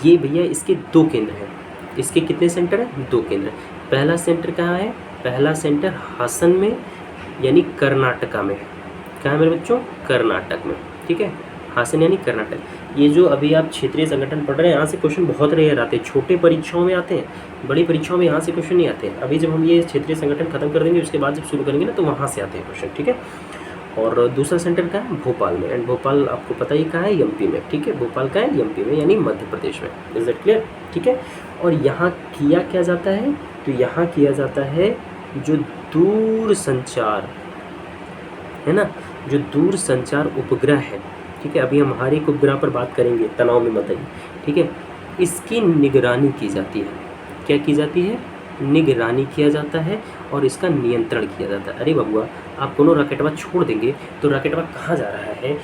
ये भैया इसके दो केंद्र हैं। इसके कितने सेंटर हैं? दो केंद्र। पहला सेंटर कहाँ है? पहला सेंटर हासन में यानी कर्नाटका में है। कहाँ है मेरे बच्चों? कर्नाटक में, ठीक है। हासन यानी कर्नाटक। ये जो अभी आप क्षेत्रीय संगठन पढ़ रहे हैं यहाँ से क्वेश्चन बहुत रेयर आते हैं, छोटे परीक्षाओं में आते हैं, बड़ी परीक्षाओं में यहाँ से क्वेश्चन नहीं आते हैं। अभी जब हम ये क्षेत्रीय संगठन खत्म कर देंगे उसके बाद जब शुरू करेंगे ना तो वहाँ से आते हैं क्वेश्चन, ठीक है। और दूसरा सेंटर कहाँ है? भोपाल में। एंड भोपाल आपको पता ही कहाँ है? MP में, ठीक है। भोपाल का है MP में यानी मध्य प्रदेश में। Is that clear? ठीक है। और यहाँ किया क्या जाता है? तो यहाँ किया जाता है जो दूर संचार है ना, जो दूर संचार उपग्रह है, ठीक है। अभी हम हर एक उपग्रह पर बात करेंगे, तनाव में मत आइए, ठीक है। इसकी निगरानी की जाती है। क्या की जाती है? निगरानी किया जाता है और इसका नियंत्रण किया जाता है। अरे बबुआ आप कोनो रॉकेटवा छोड़ देंगे तो रॉकेटवा कहाँ जा रहा है,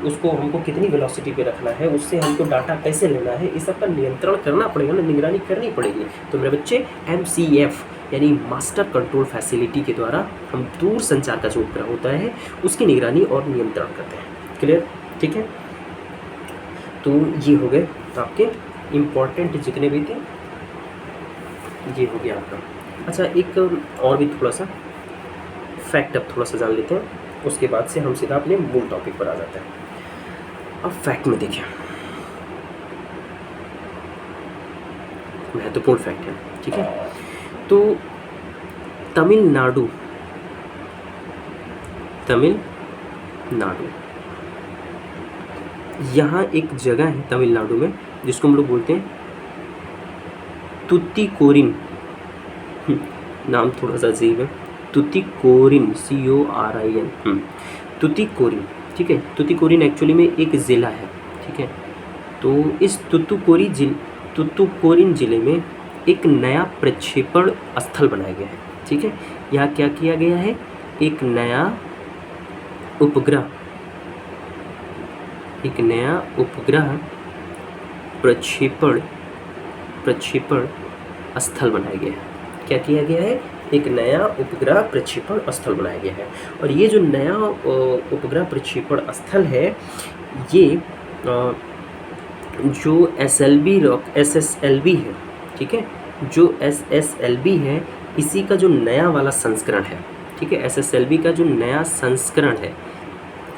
उसको हमको कितनी वेलोसिटी पे रखना है, उससे हमको डाटा कैसे लेना है, इस सब का नियंत्रण करना पड़ेगा ना, निगरानी करनी पड़ेगी। तो मेरे बच्चे MCF यानी मास्टर कंट्रोल फैसिलिटी के द्वारा हम दूर संचार का जो उपग्रह होता है उसकी निगरानी और नियंत्रण करते हैं। क्लियर? ठीक है। तो ये हो गए आपके इम्पोर्टेंट जितने भी थे, ये हो गया आपका। अच्छा एक और भी थोड़ा सा फैक्ट अब थोड़ा सा जान लेते हैं, उसके बाद से हम सीधा अपने मूल टॉपिक पर आ जाते हैं। अब फैक्ट में देखिए, महत्वपूर्ण फैक्ट है, ठीक है। तो तमिलनाडु यहाँ एक जगह है तमिलनाडु में जिसको हम लोग बोलते हैं तुतिकोरिन। नाम थोड़ा सा अजीब है, तुतिकोरिन, CORIN, तुतिकोरिन, ठीक है। तुतिकोरिन एक्चुअली में एक ज़िला है, ठीक है। तो इस तुतिकोरिन ज़िले में एक नया प्रक्षेपण स्थल बनाया गया है, ठीक है। यहाँ क्या किया गया है? एक नया उपग्रह प्रक्षेपण स्थल बनाया गया है। क्या किया गया है? एक नया उपग्रह प्रक्षेपण स्थल बनाया गया है। और ये जो नया उपग्रह प्रक्षेपण स्थल है, ये जो SSLV है, ठीक है, जो SSLV है इसी का जो नया वाला संस्करण है, ठीक है, SSLV का जो नया संस्करण है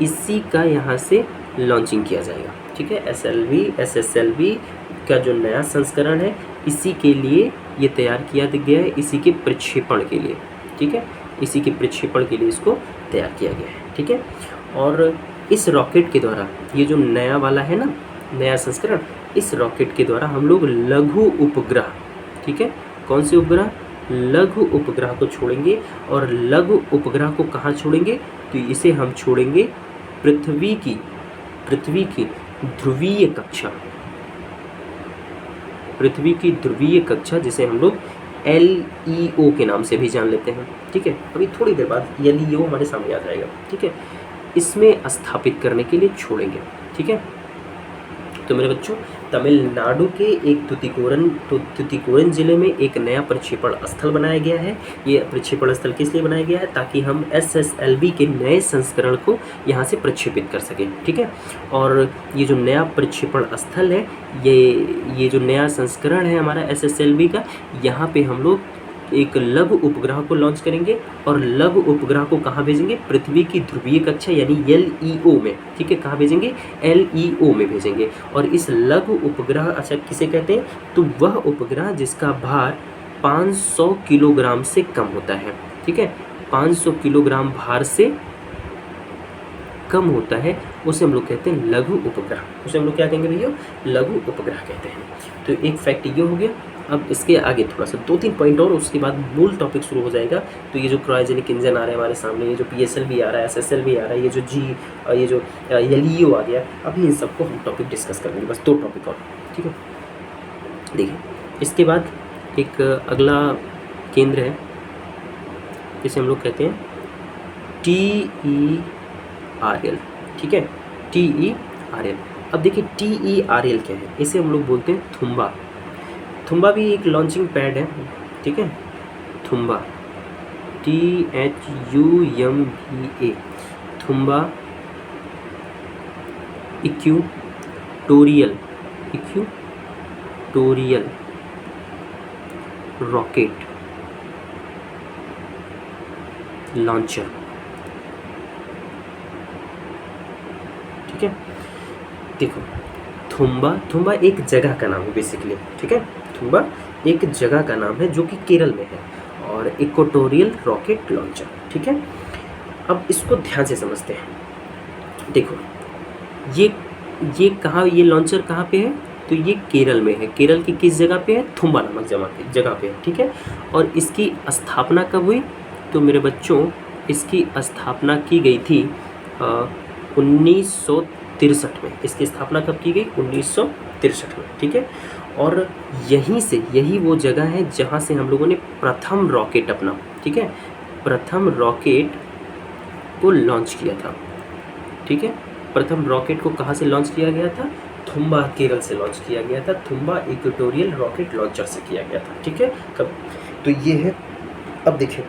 इसी का यहाँ से लॉन्चिंग किया जाएगा, ठीक है। SSLV का जो नया संस्करण है इसी के लिए ये तैयार किया गया है, इसी के प्रक्षेपण के लिए, ठीक है, इसी के प्रक्षेपण के लिए इसको तैयार किया गया है, ठीक है। और इस रॉकेट के द्वारा ये जो नया वाला है ना, नया संस्करण, इस रॉकेट के द्वारा हम लोग लघु उपग्रह, ठीक है, कौन से उपग्रह, लघु उपग्रह को छोड़ेंगे। और लघु उपग्रह को कहाँ छोड़ेंगे, तो इसे हम छोड़ेंगे पृथ्वी की ध्रुवीय कक्षा, पृथ्वी की ध्रुवीय कक्षा, जिसे हम लोग LEO के नाम से भी जान लेते हैं, ठीक है। अभी थोड़ी देर बाद LEO हमारे सामने आ जाएगा, ठीक है, इसमें स्थापित करने के लिए छोड़ेंगे, ठीक है। तो मेरे बच्चों, तमिलनाडु के एक तुतिकोरन जिले में एक नया प्रक्षेपण स्थल बनाया गया है। ये प्रक्षेपण स्थल किस लिए बनाया गया है, ताकि हम SSLV के नए संस्करण को यहाँ से प्रक्षेपित कर सकें, ठीक है। और ये जो नया प्रक्षेपण स्थल है, ये जो नया संस्करण है हमारा SSLV का, यहाँ पे हम लोग एक लघु उपग्रह को लॉन्च करेंगे। और लघु उपग्रह को कहाँ भेजेंगे, पृथ्वी की ध्रुवीय कक्षा यानी LEO में, ठीक है, कहाँ भेजेंगे, LEO में भेजेंगे। और इस लघु उपग्रह, अच्छा किसे कहते हैं, तो वह उपग्रह जिसका भार 500 किलोग्राम से कम होता है, ठीक है, 500 किलोग्राम भार से कम होता है, उसे हम लोग कहते हैं लघु उपग्रह। उसे हम लोग क्या कहेंगे भैया, लघु उपग्रह कहते हैं। तो एक फैक्ट ये हो गया। अब इसके आगे थोड़ा सा 2-3 पॉइंट और, उसके बाद मूल टॉपिक शुरू हो जाएगा। तो ये जो क्रायोजेनिक इंजन आ रहा है हमारे सामने, ये जो PSLV आ रहा है, SSLV आ रहा है, ये जो LEO आ गया, अभी इन सबको हम टॉपिक डिस्कस करेंगे, बस 2 टॉपिक और, ठीक है। देखिए, इसके बाद एक अगला केंद्र है, जिसे हम लोग कहते हैं TERL, ठीक है, TERL। अब देखिए TERL क्या है, इसे हम लोग बोलते हैं थुम्बा। थुम्बा भी एक लॉन्चिंग पैड है, ठीक है, Thumba, THUMBA, Thumba equatorial rocket launcher, ठीक है। देखो, थुम्बा एक जगह का नाम है बेसिकली, ठीक है, थुम्बा एक जगह का नाम है जो कि केरल में है, और इक्वेटोरियल रॉकेट लॉन्चर, ठीक है। अब इसको ध्यान से समझते हैं। देखो, ये कहाँ, ये लॉन्चर कहाँ पे है, तो ये केरल में है। केरल की किस जगह पे है, थुम्बा नामक जगह पे है, ठीक है। और इसकी स्थापना कब हुई, तो मेरे बच्चों इसकी स्थापना की गई थी 1963 में। इसकी स्थापना कब की गई, 1963 में, ठीक है। और यही वो जगह है जहाँ से हम लोगों ने प्रथम रॉकेट अपना, ठीक है, प्रथम रॉकेट को लॉन्च किया था, ठीक है। प्रथम रॉकेट को कहाँ से लॉन्च किया गया था, थुम्बा, केरल से लॉन्च किया गया था, थुम्बा इक्वेटोरियल रॉकेट लॉन्चर से किया गया था, ठीक है। कब, तो ये है। अब देखिए,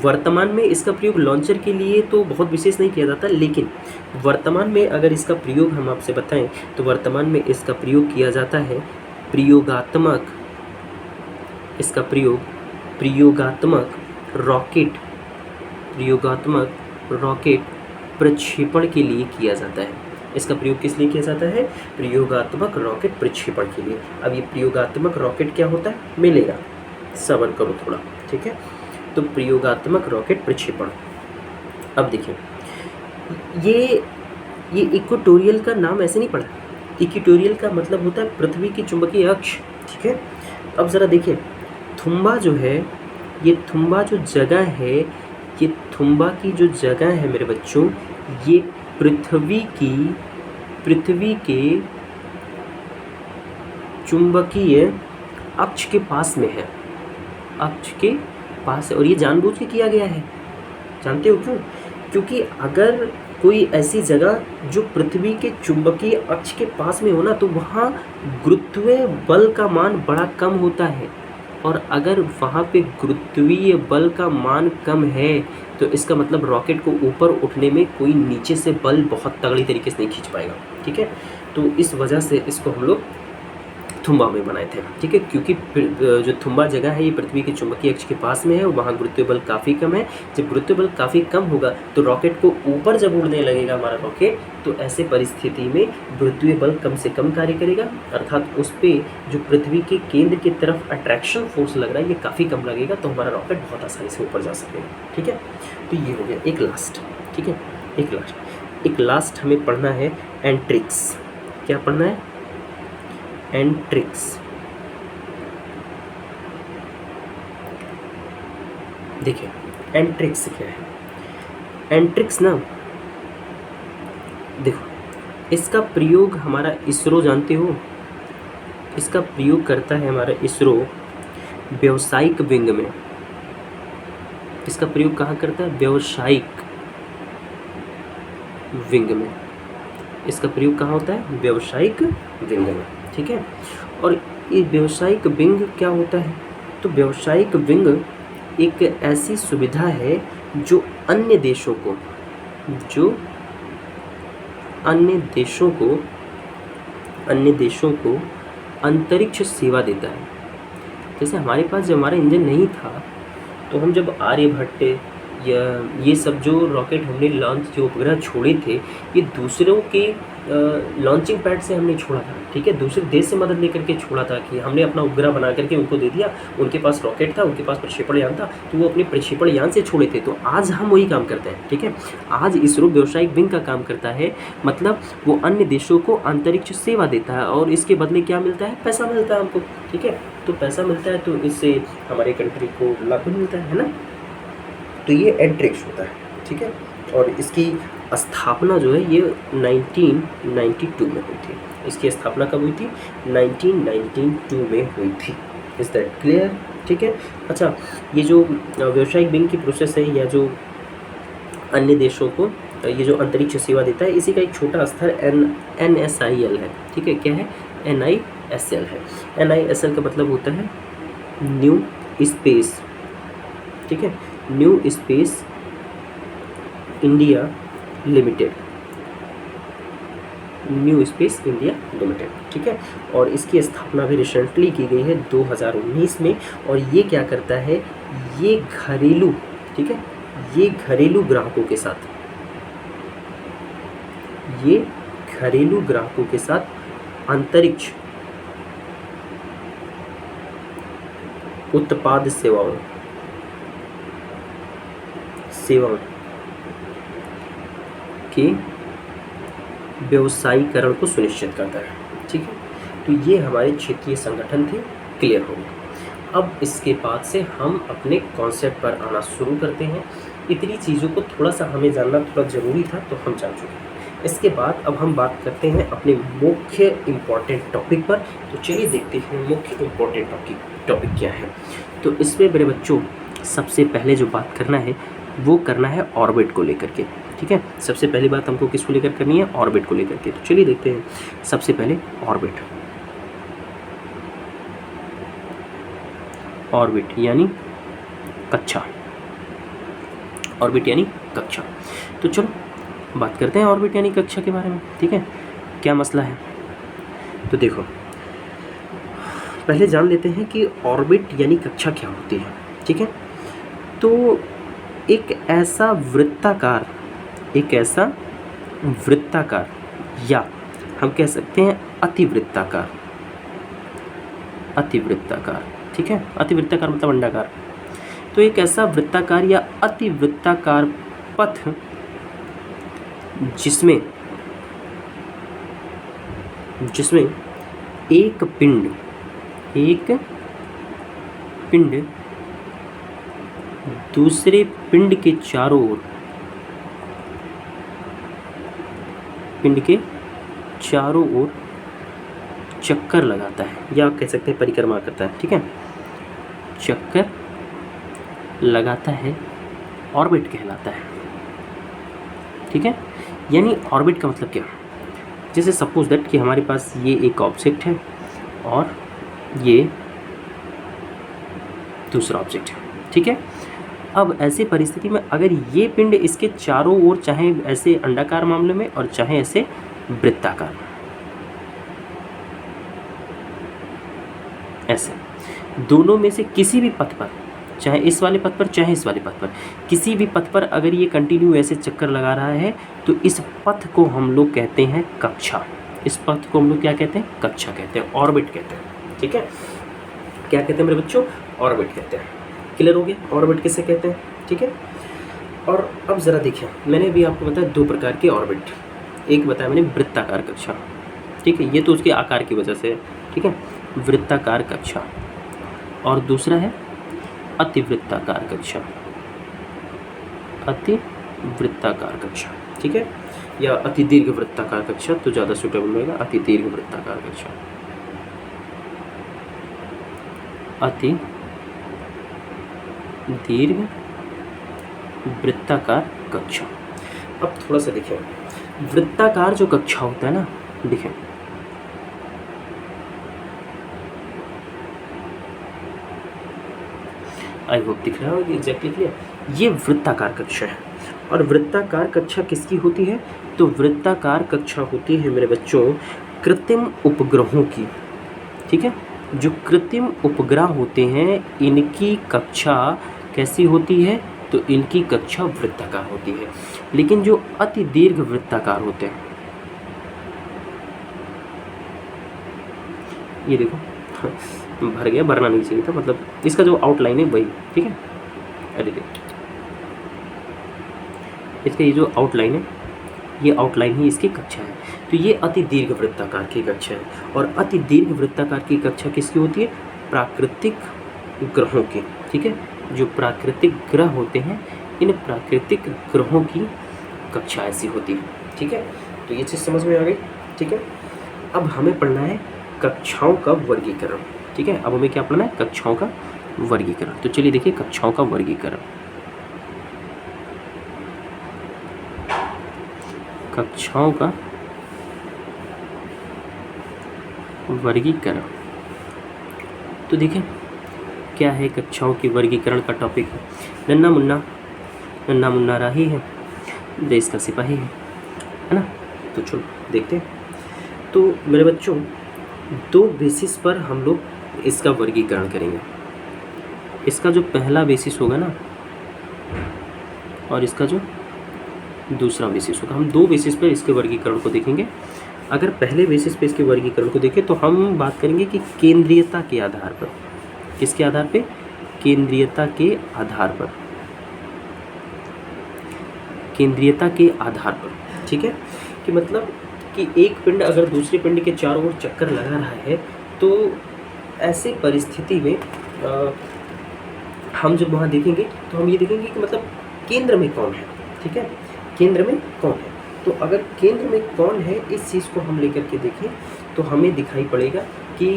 वर्तमान में इसका प्रयोग लॉन्चर के लिए तो बहुत विशेष नहीं किया जाता, लेकिन वर्तमान में अगर इसका प्रयोग हम आपसे बताएं तो वर्तमान में इसका प्रयोग किया जाता है प्रयोगात्मक, इसका प्रयोग प्रयोगात्मक रॉकेट प्रक्षेपण के लिए किया जाता है। इसका प्रयोग किस लिए किया जाता है, प्रयोगात्मक रॉकेट प्रक्षेपण के लिए। अब ये प्रयोगात्मक रॉकेट क्या होता है, मिलेगा, सब्र करो थोड़ा, ठीक है। तो प्रयोगात्मक रॉकेट प्रक्षेपण, अब देखिए, ये इक्वेटोरियल का नाम ऐसे नहीं पड़ा, इक्वेटोरियल का मतलब होता है पृथ्वी की चुंबकीय अक्ष, ठीक है। अब ज़रा देखिए, थुम्बा जो है, ये थुम्बा जो जगह है, ये थुम्बा की जो जगह है मेरे बच्चों, ये पृथ्वी के चुंबकीय अक्ष के पास में है, अक्ष के पास है। और ये जानबूझ के किया गया है, जानते हो क्यों, क्योंकि अगर कोई ऐसी जगह जो पृथ्वी के चुंबकीय अक्ष के पास में हो ना, तो वहाँ गुरुत्वीय बल का मान बड़ा कम होता है। और अगर वहाँ पे गुरुत्वीय बल का मान कम है तो इसका मतलब रॉकेट को ऊपर उठने में कोई नीचे से बल बहुत तगड़ी तरीके से नहीं खींच पाएगा, ठीक है। तो इस वजह से इसको हम लोग थुम्बा में बनाए थे, ठीक है, क्योंकि जो थुम्बा जगह है ये पृथ्वी के चुंबकीय अक्ष के पास में है, वहाँ गुरुत्वीय बल काफ़ी कम है। जब गुरुत्वीय बल काफ़ी कम होगा तो रॉकेट को ऊपर जब उड़ने लगेगा हमारा रॉकेट, तो ऐसे परिस्थिति में गुरुत्वीय बल कम से कम कार्य करेगा, अर्थात उस पर जो पृथ्वी के केंद्र की तरफ अट्रैक्शन फोर्स लग रहा है ये काफ़ी कम लगेगा, तो हमारा रॉकेट बहुत आसानी से ऊपर जा सकेगा, ठीक है। तो ये हो गया एक लास्ट, ठीक है, एक लास्ट हमें पढ़ना है एंट्रिक्स। क्या पढ़ना है? एंट्रिक्स। देखिए एंट्रिक्स क्या है? एंट्रिक्स ना, देखो इसका प्रयोग हमारा इसरो, जानते हो इसका प्रयोग करता है हमारा इसरो व्यावसायिक विंग में। इसका प्रयोग कहाँ करता है? व्यावसायिक विंग में। इसका प्रयोग कहाँ होता है? व्यावसायिक विंग में, ठीक है। और ये व्यावसायिक विंग क्या होता है? तो व्यावसायिक विंग एक ऐसी सुविधा है जो अन्य देशों को अंतरिक्ष सेवा देता है। जैसे हमारे पास जब हमारा इंजन नहीं था तो हम जब आर्यभट्ट या ये सब जो रॉकेट हमने लॉन्च, जो उपग्रह छोड़े थे, ये दूसरों के लॉन्चिंग पैड से हमने छोड़ा था, ठीक है, दूसरे देश से मदद लेकर के छोड़ा था कि हमने अपना उपग्रह बना करके उनको दे दिया। उनके पास रॉकेट था, उनके पास प्रक्षेपण यान था, तो वो अपने प्रक्षेपण यान से छोड़े थे। तो आज हम वही काम करते हैं, ठीक है। आज इसरो व्यावसायिक विंग का काम करता है, मतलब वो अन्य देशों को अंतरिक्ष सेवा देता है और इसके बदले क्या मिलता है? पैसा मिलता है हमको, ठीक है। तो पैसा मिलता है तो इससे हमारे कंट्री को लाभ मिलता है ना। तो ये एंट्रिक्स होता है, ठीक है। और इसकी स्थापना जो है ये 1992 में हुई थी। इसकी स्थापना कब हुई थी? 1992 में हुई थी। Is that clear? ठीक है। अच्छा, ये जो व्यावसायिक विंग की प्रोसेस है या जो अन्य देशों को ये जो अंतरिक्ष सेवा देता है, इसी का एक छोटा स्तर NSIL है, ठीक है। क्या है? NISL है। NISL का मतलब होता है न्यू स्पेस, ठीक है, new space India limited, new space India limited, ठीक है। और इसकी स्थापना भी रिसेंटली की गई है 2019 में। और ये क्या करता है? ये घरेलू, ठीक है, ये घरेलू ग्राहकों के साथ, ये घरेलू ग्राहकों के साथ अंतरिक्ष उत्पाद सेवाओं के व्यवसायीकरण को सुनिश्चित करता है, ठीक है। तो ये हमारे क्षेत्रीय संगठन थे, क्लियर हो गया। अब इसके बाद से हम अपने कॉन्सेप्ट पर आना शुरू करते हैं। इतनी चीज़ों को थोड़ा सा हमें जानना थोड़ा ज़रूरी था, तो हम जान चुके हैं। इसके बाद अब हम बात करते हैं अपने मुख्य इम्पॉर्टेंट टॉपिक पर। तो चलिए देखते हैं मुख्य इम्पॉर्टेंट टॉपिक क्या है। तो इसमें मेरे बच्चों सबसे पहले जो बात करना है वो करना है ऑर्बिट को लेकर के, ठीक है। सबसे पहली बात हमको किसको लेकर करनी है? ऑर्बिट को लेकर के। तो चलिए देखते हैं। सबसे पहले ऑर्बिट, ऑर्बिट यानी कक्षा, ऑर्बिट यानी कक्षा। तो चलो बात करते हैं ऑर्बिट यानी कक्षा के बारे में, ठीक है। क्या मसला है? तो देखो पहले जान लेते हैं कि ऑर्बिट यानी कक्षा क्या होती है, ठीक है। तो एक ऐसा वृत्ताकार या हम कह सकते हैं अतिवृत्ताकार, ठीक है। अतिवृत्ताकार मतलब अंडाकार। तो एक ऐसा वृत्ताकार या अतिवृत्ताकार पथ जिसमें एक पिंड दूसरे पिंड के चारों ओर चक्कर लगाता है, या कह सकते हैं परिक्रमा करता है, ठीक है। चक्कर लगाता है, ऑर्बिट कहलाता है, ठीक है। यानी ऑर्बिट का मतलब क्या? जैसे सपोज दैट कि हमारे पास ये एक ऑब्जेक्ट है और ये दूसरा ऑब्जेक्ट है, ठीक है। अब ऐसी परिस्थिति में अगर ये पिंड इसके चारों ओर, चाहे ऐसे अंडाकार मामले में और चाहे ऐसे वृत्ताकार, ऐसे दोनों में से किसी भी पथ पर, चाहे इस वाले पथ पर चाहे इस वाले पथ पर, किसी भी पथ पर अगर ये कंटिन्यू ऐसे चक्कर लगा रहा है तो इस पथ को हम लोग कहते हैं कक्षा। इस पथ को हम लोग क्या कहते हैं? कक्षा कहते हैं, ऑर्बिट कहते हैं। ठीक है, क्या कहते हैं मेरे बच्चों? ऑर्बिट कहते हैं। क्लियर हो गया ऑर्बिट किसे कहते हैं? ठीक है, और अब ज़रा देखिए, मैंने अभी आपको बताया दो प्रकार के ऑर्बिट। एक बताया मैंने वृत्ताकार कक्षा, ठीक है, ये तो उसके आकार की वजह से है, ठीक है, वृत्ताकार कक्षा। और दूसरा है अतिवृत्ताकार कक्षा, अतिवृत्ताकार कक्षा, ठीक है, या अति दीर्घ वृत्ताकार कक्षा तो ज़्यादा सुटेबल रहेगा, अति दीर्घ वृत्ताकार कक्षा, अति दीर्घ वृत्ताकार कक्षा। अब थोड़ा सा देखिए, वृत्ताकार जो कक्षा होता है ना, देखिए आई होप दिख रहा है एग्जैक्टली क्लियर, ये वृत्ताकार कक्षा है। और वृत्ताकार कक्षा किसकी होती है? तो वृत्ताकार कक्षा होती है मेरे बच्चों कृत्रिम उपग्रहों की, ठीक है, जो कृत्रिम उपग्रह होते हैं इनकी कक्षा कैसी होती है? तो इनकी कक्षा वृत्ताकार होती है। लेकिन जो अति दीर्घ वृत्ताकार होते हैं, ये देखो भर गया, भरना नहीं चाहिए था, मतलब इसका जो आउटलाइन है वही, ठीक है, अरे देखो इसका ये जो आउटलाइन है, ये आउटलाइन ही इसकी कक्षा है। तो ये अति दीर्घ वृत्ताकार की कक्षा है। और अति दीर्घ वृत्ताकार की कक्षा किसकी होती है? प्राकृतिक ग्रहों की, ठीक है, जो प्राकृतिक ग्रह होते हैं इन प्राकृतिक ग्रहों की कक्षा ऐसी होती है, ठीक है। तो ये चीज़ समझ में आ गई, ठीक है। अब हमें पढ़ना है कक्षाओं का वर्गीकरण, ठीक है। अब हमें क्या पढ़ना है? कक्षाओं का वर्गीकरण। तो चलिए देखिए कक्षाओं का वर्गीकरण। कक्षाओं का वर्गीकरण, तो देखिए क्या है कक्षाओं की वर्गीकरण का टॉपिक। नन्ना मुन्ना राही है, देश का सिपाही है ना। तो चलो देखते हैं। तो मेरे बच्चों दो बेसिस पर हम लोग इसका वर्गीकरण करेंगे। इसका जो पहला बेसिस होगा ना, और इसका जो दूसरा बेसिस होगा, हम दो बेसिस पर इसके वर्गीकरण को देखेंगे। अगर पहले बेसिस पे इसके वर्गीकरण को देखें तो हम बात करेंगे कि केंद्रीयता के आधार पर। किसके आधार पे? केंद्रीयता के आधार पर, केंद्रीयता के आधार पर, ठीक है। कि मतलब कि एक पिंड अगर दूसरे पिंड के चारों ओर चक्कर लगा रहा है तो ऐसे परिस्थिति में हम जब वहाँ देखेंगे तो हम ये देखेंगे कि मतलब केंद्र में कौन है, ठीक है, केंद्र में कौन है। तो अगर केंद्र में कौन है इस चीज़ को हम लेकर के देखें तो हमें दिखाई पड़ेगा कि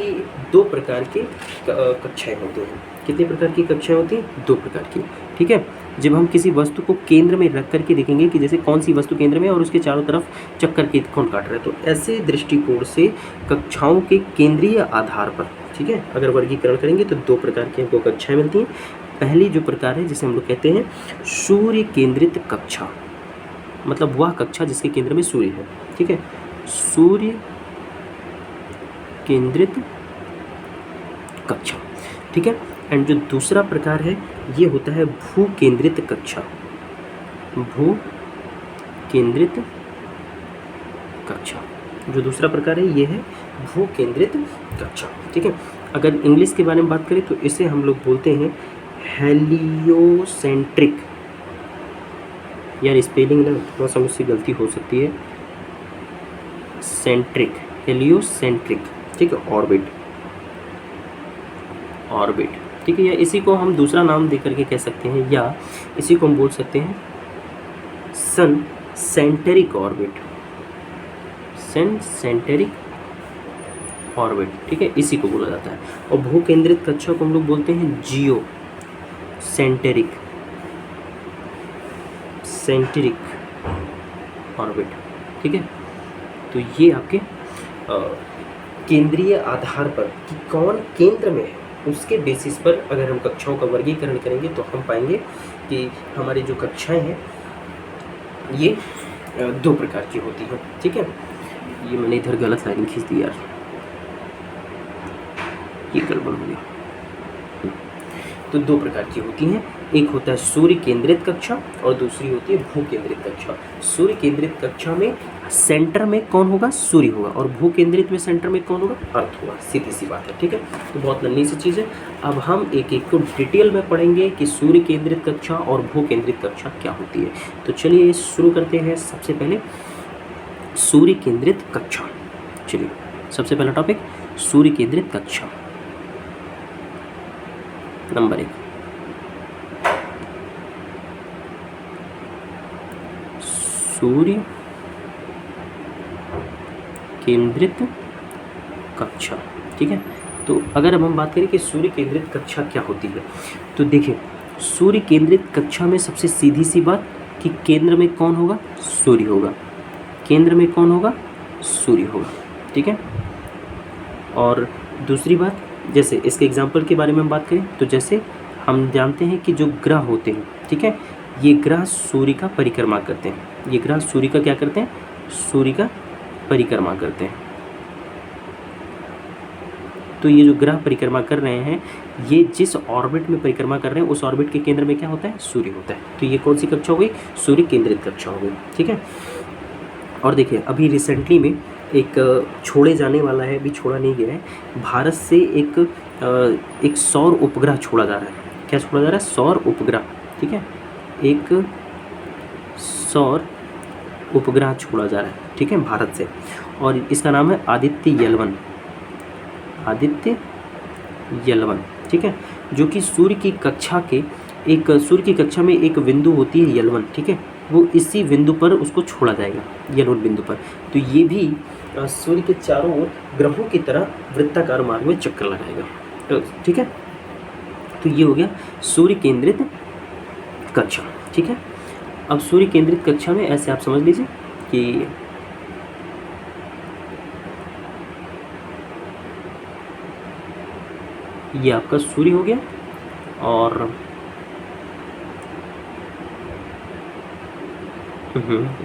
दो प्रकार की कक्षाएं होती हैं। कितने प्रकार की कक्षाएं होती हैं? दो प्रकार की, ठीक है। जब हम किसी वस्तु को केंद्र में रख करके देखेंगे कि जैसे कौन सी वस्तु केंद्र में है और उसके चारों तरफ चक्कर के कौन काट रहा है, तो ऐसे दृष्टिकोण से कक्षाओं के केंद्रीय आधार पर, ठीक है, अगर वर्गीकरण करेंगे तो दो प्रकार की हमको कक्षाएं मिलती हैं। पहली जो प्रकार है जिसे हम लोग कहते हैं सूर्य केंद्रित कक्षा, मतलब वह कक्षा जिसके केंद्र में सूर्य है, ठीक है, सूर्य केंद्रित कक्षा, ठीक है। एंड जो दूसरा प्रकार है ये होता है भू केंद्रित कक्षा, भू केंद्रित कक्षा। जो दूसरा प्रकार है ये है भू केंद्रित कक्षा, ठीक है। अगर इंग्लिश के बारे में बात करें तो इसे हम लोग बोलते हैं हेलियोसेंट्रिक, यार स्पेलिंग ना थोड़ा सा मुझसे गलती हो सकती है, सेंट्रिक, हेलियोसेंट्रिक, ठीक है, ऑर्बिट, ऑर्बिट, ठीक है। या इसी को हम दूसरा नाम दे करके कह सकते हैं, या इसी को हम बोल सकते हैं सन सेंटेरिक ऑर्बिट, सन सेंटेरिक ऑर्बिट, ठीक है, इसी को बोला जाता है। और भू केंद्रित कक्षा को हम लोग बोलते हैं जियो सेंटेरिक, सेंटेरिक ऑर्बिट, ठीक है। तो ये आपके केंद्रीय आधार पर कि कौन केंद्र में है उसके बेसिस पर अगर हम कक्षाओं का वर्गीकरण करेंगे तो हम पाएंगे कि हमारी जो कक्षाएं हैं ये दो प्रकार की होती हैं, ठीक है। ये मैंने इधर गलत लाइन खींच दी यार, ये गड़बड़ हो गया। तो दो प्रकार की होती हैं, एक होता है सूर्य केंद्रित कक्षा और दूसरी होती है भू केंद्रित कक्षा। सूर्य केंद्रित कक्षा में सेंटर में कौन होगा? सूर्य होगा, और भू केंद्रित में सेंटर में कौन होगा? अर्थ होगा। सीधी सी बात है, ठीक है। तो बहुत नन्ही सी चीज़ है। अब हम एक एक को डिटेल में पढ़ेंगे कि सूर्य केंद्रित कक्षा और भू केंद्रित कक्षा क्या होती है। तो चलिए शुरू करते हैं। सबसे पहले सूर्य केंद्रित कक्षा। चलिए सबसे पहला टॉपिक सूर्य केंद्रित कक्षा। नंबर 1, सूर्य केंद्रित कक्षा, ठीक है। तो अगर अब हम बात करें कि सूर्य केंद्रित कक्षा क्या होती है, तो देखिए सूर्य केंद्रित कक्षा में सबसे सीधी सी बात कि केंद्र में कौन होगा? सूर्य होगा। केंद्र में कौन होगा? सूर्य होगा, ठीक है। और दूसरी बात, जैसे इसके एग्जाम्पल के बारे में हम बात करें तो जैसे हम जानते हैं कि जो ग्रह होते हैं, ठीक है, ये ग्रह सूर्य का परिक्रमा करते हैं। ये ग्रह सूर्य का क्या करते हैं? सूर्य का परिक्रमा करते हैं। तो ये जो ग्रह परिक्रमा कर रहे हैं, ये जिस ऑर्बिट में परिक्रमा कर रहे हैं उस ऑर्बिट के केंद्र में क्या होता है? सूर्य होता है। तो ये कौन सी कक्षा हो गई? सूर्य केंद्रित कक्षा हो गई, ठीक है। और देखिए अभी रिसेंटली में एक छोड़े जाने वाला है, अभी छोड़ा नहीं गया है, भारत से एक सौर उपग्रह छोड़ा जा रहा है। क्या छोड़ा जा रहा है? सौर उपग्रह, ठीक है। एक सौर उपग्रह छोड़ा जा रहा है, ठीक है, भारत से, और इसका नाम है आदित्य-L1। आदित्य-L1, ठीक है, जो कि सूर्य की कक्षा में एक बिंदु होती है L1, ठीक है, वो इसी बिंदु पर उसको छोड़ा जाएगा, L1 बिंदु पर। तो ये भी सूर्य के चारों ओर ग्रहों की तरह वृत्ताकार मार्ग में चक्कर लगाएगा, तो ठीक है। तो ये हो गया सूर्य केंद्रित कक्षा, ठीक है। अब सूर्य केंद्रित कक्षा में ऐसे आप समझ लीजिए कि ये आपका सूर्य हो गया, और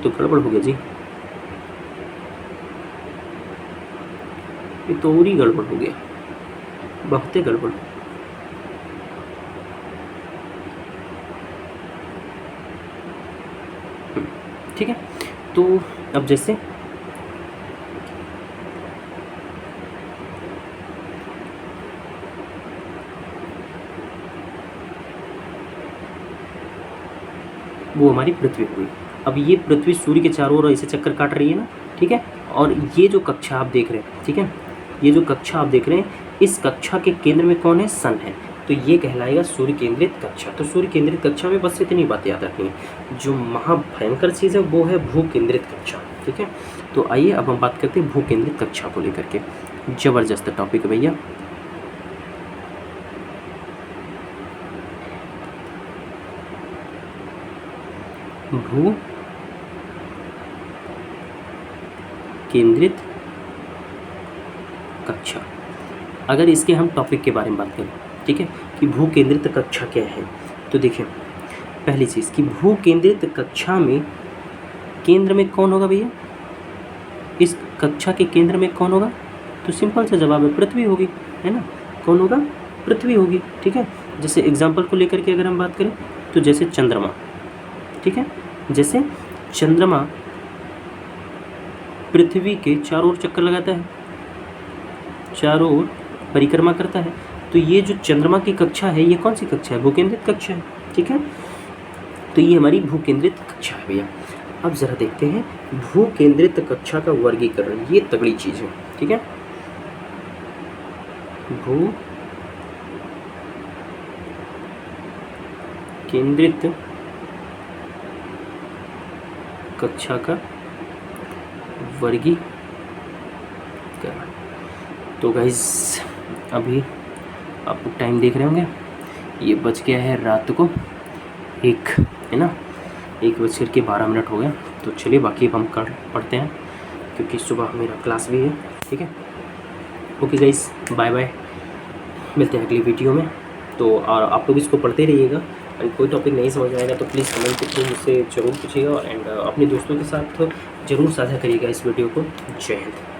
तो गड़बड़ हो गया जी, ये तो और ही गड़बड़ हो गया, बहुत ही गड़बड़। ठीक है। तो अब जैसे वो हमारी पृथ्वी हुई। अब ये पृथ्वी सूर्य के चारों ओर ऐसे चक्कर काट रही है ना, ठीक है। और ये जो कक्षा आप देख रहे हैं, ठीक है, ये जो कक्षा आप देख रहे हैं, इस कक्षा के केंद्र में कौन है? सन है। तो ये कहलाएगा सूर्य केंद्रित कक्षा। तो सूर्य केंद्रित कक्षा में बस इतनी बातें याद रखनी है। जो महाभयंकर चीज़ है वो है भू केंद्रित कक्षा, ठीक है। तो आइए अब हम बात करते हैं भू केंद्रित कक्षा को लेकर के। जबरदस्त टॉपिक है भैया। भू केंद्रित कक्षा, अगर इसके हम टॉपिक के बारे में बात करें, ठीक है, कि भू केंद्रित कक्षा क्या है, तो देखिए पहली चीज़ कि भू केंद्रित कक्षा में केंद्र में कौन होगा भैया? इस कक्षा के केंद्र में कौन होगा? तो सिंपल सा जवाब है, पृथ्वी होगी, है ना। कौन होगा? पृथ्वी होगी, ठीक है। जैसे एग्जाम्पल को लेकर के अगर हम बात करें तो जैसे चंद्रमा, ठीक है, जैसे चंद्रमा पृथ्वी के चारों ओर चक्कर लगाता है, चारों ओर परिक्रमा करता है। तो ये जो चंद्रमा की कक्षा है, ये कौन सी कक्षा है? भूकेंद्रित कक्षा है, ठीक है। तो ये हमारी भूकेंद्रित कक्षा है भैया। अब ज़रा देखते हैं भू केंद्रित कक्षा का वर्गीकरण, ये तगड़ी चीज़ है, ठीक है। भू केंद्रित कक्षा का वर्गीकरण। तो गाइस अभी आप टाइम देख रहे होंगे, ये बज गया है रात को 1, है ना, 1:12 हो गया। तो चलिए बाकी अब हम कर पढ़ते हैं, क्योंकि सुबह मेरा क्लास भी है, ठीक है। ओके गाइस, बाय बाय, मिलते हैं अगली वीडियो में। तो और आप लोग इसको पढ़ते रहिएगा, एंड कोई टॉपिक नहीं समझ आएगा तो प्लीज़ कमेंट करके मुझसे ज़रूर पूछिएगा, एंड अपने दोस्तों के साथ ज़रूर साझा करिएगा इस वीडियो को। जय हिंद।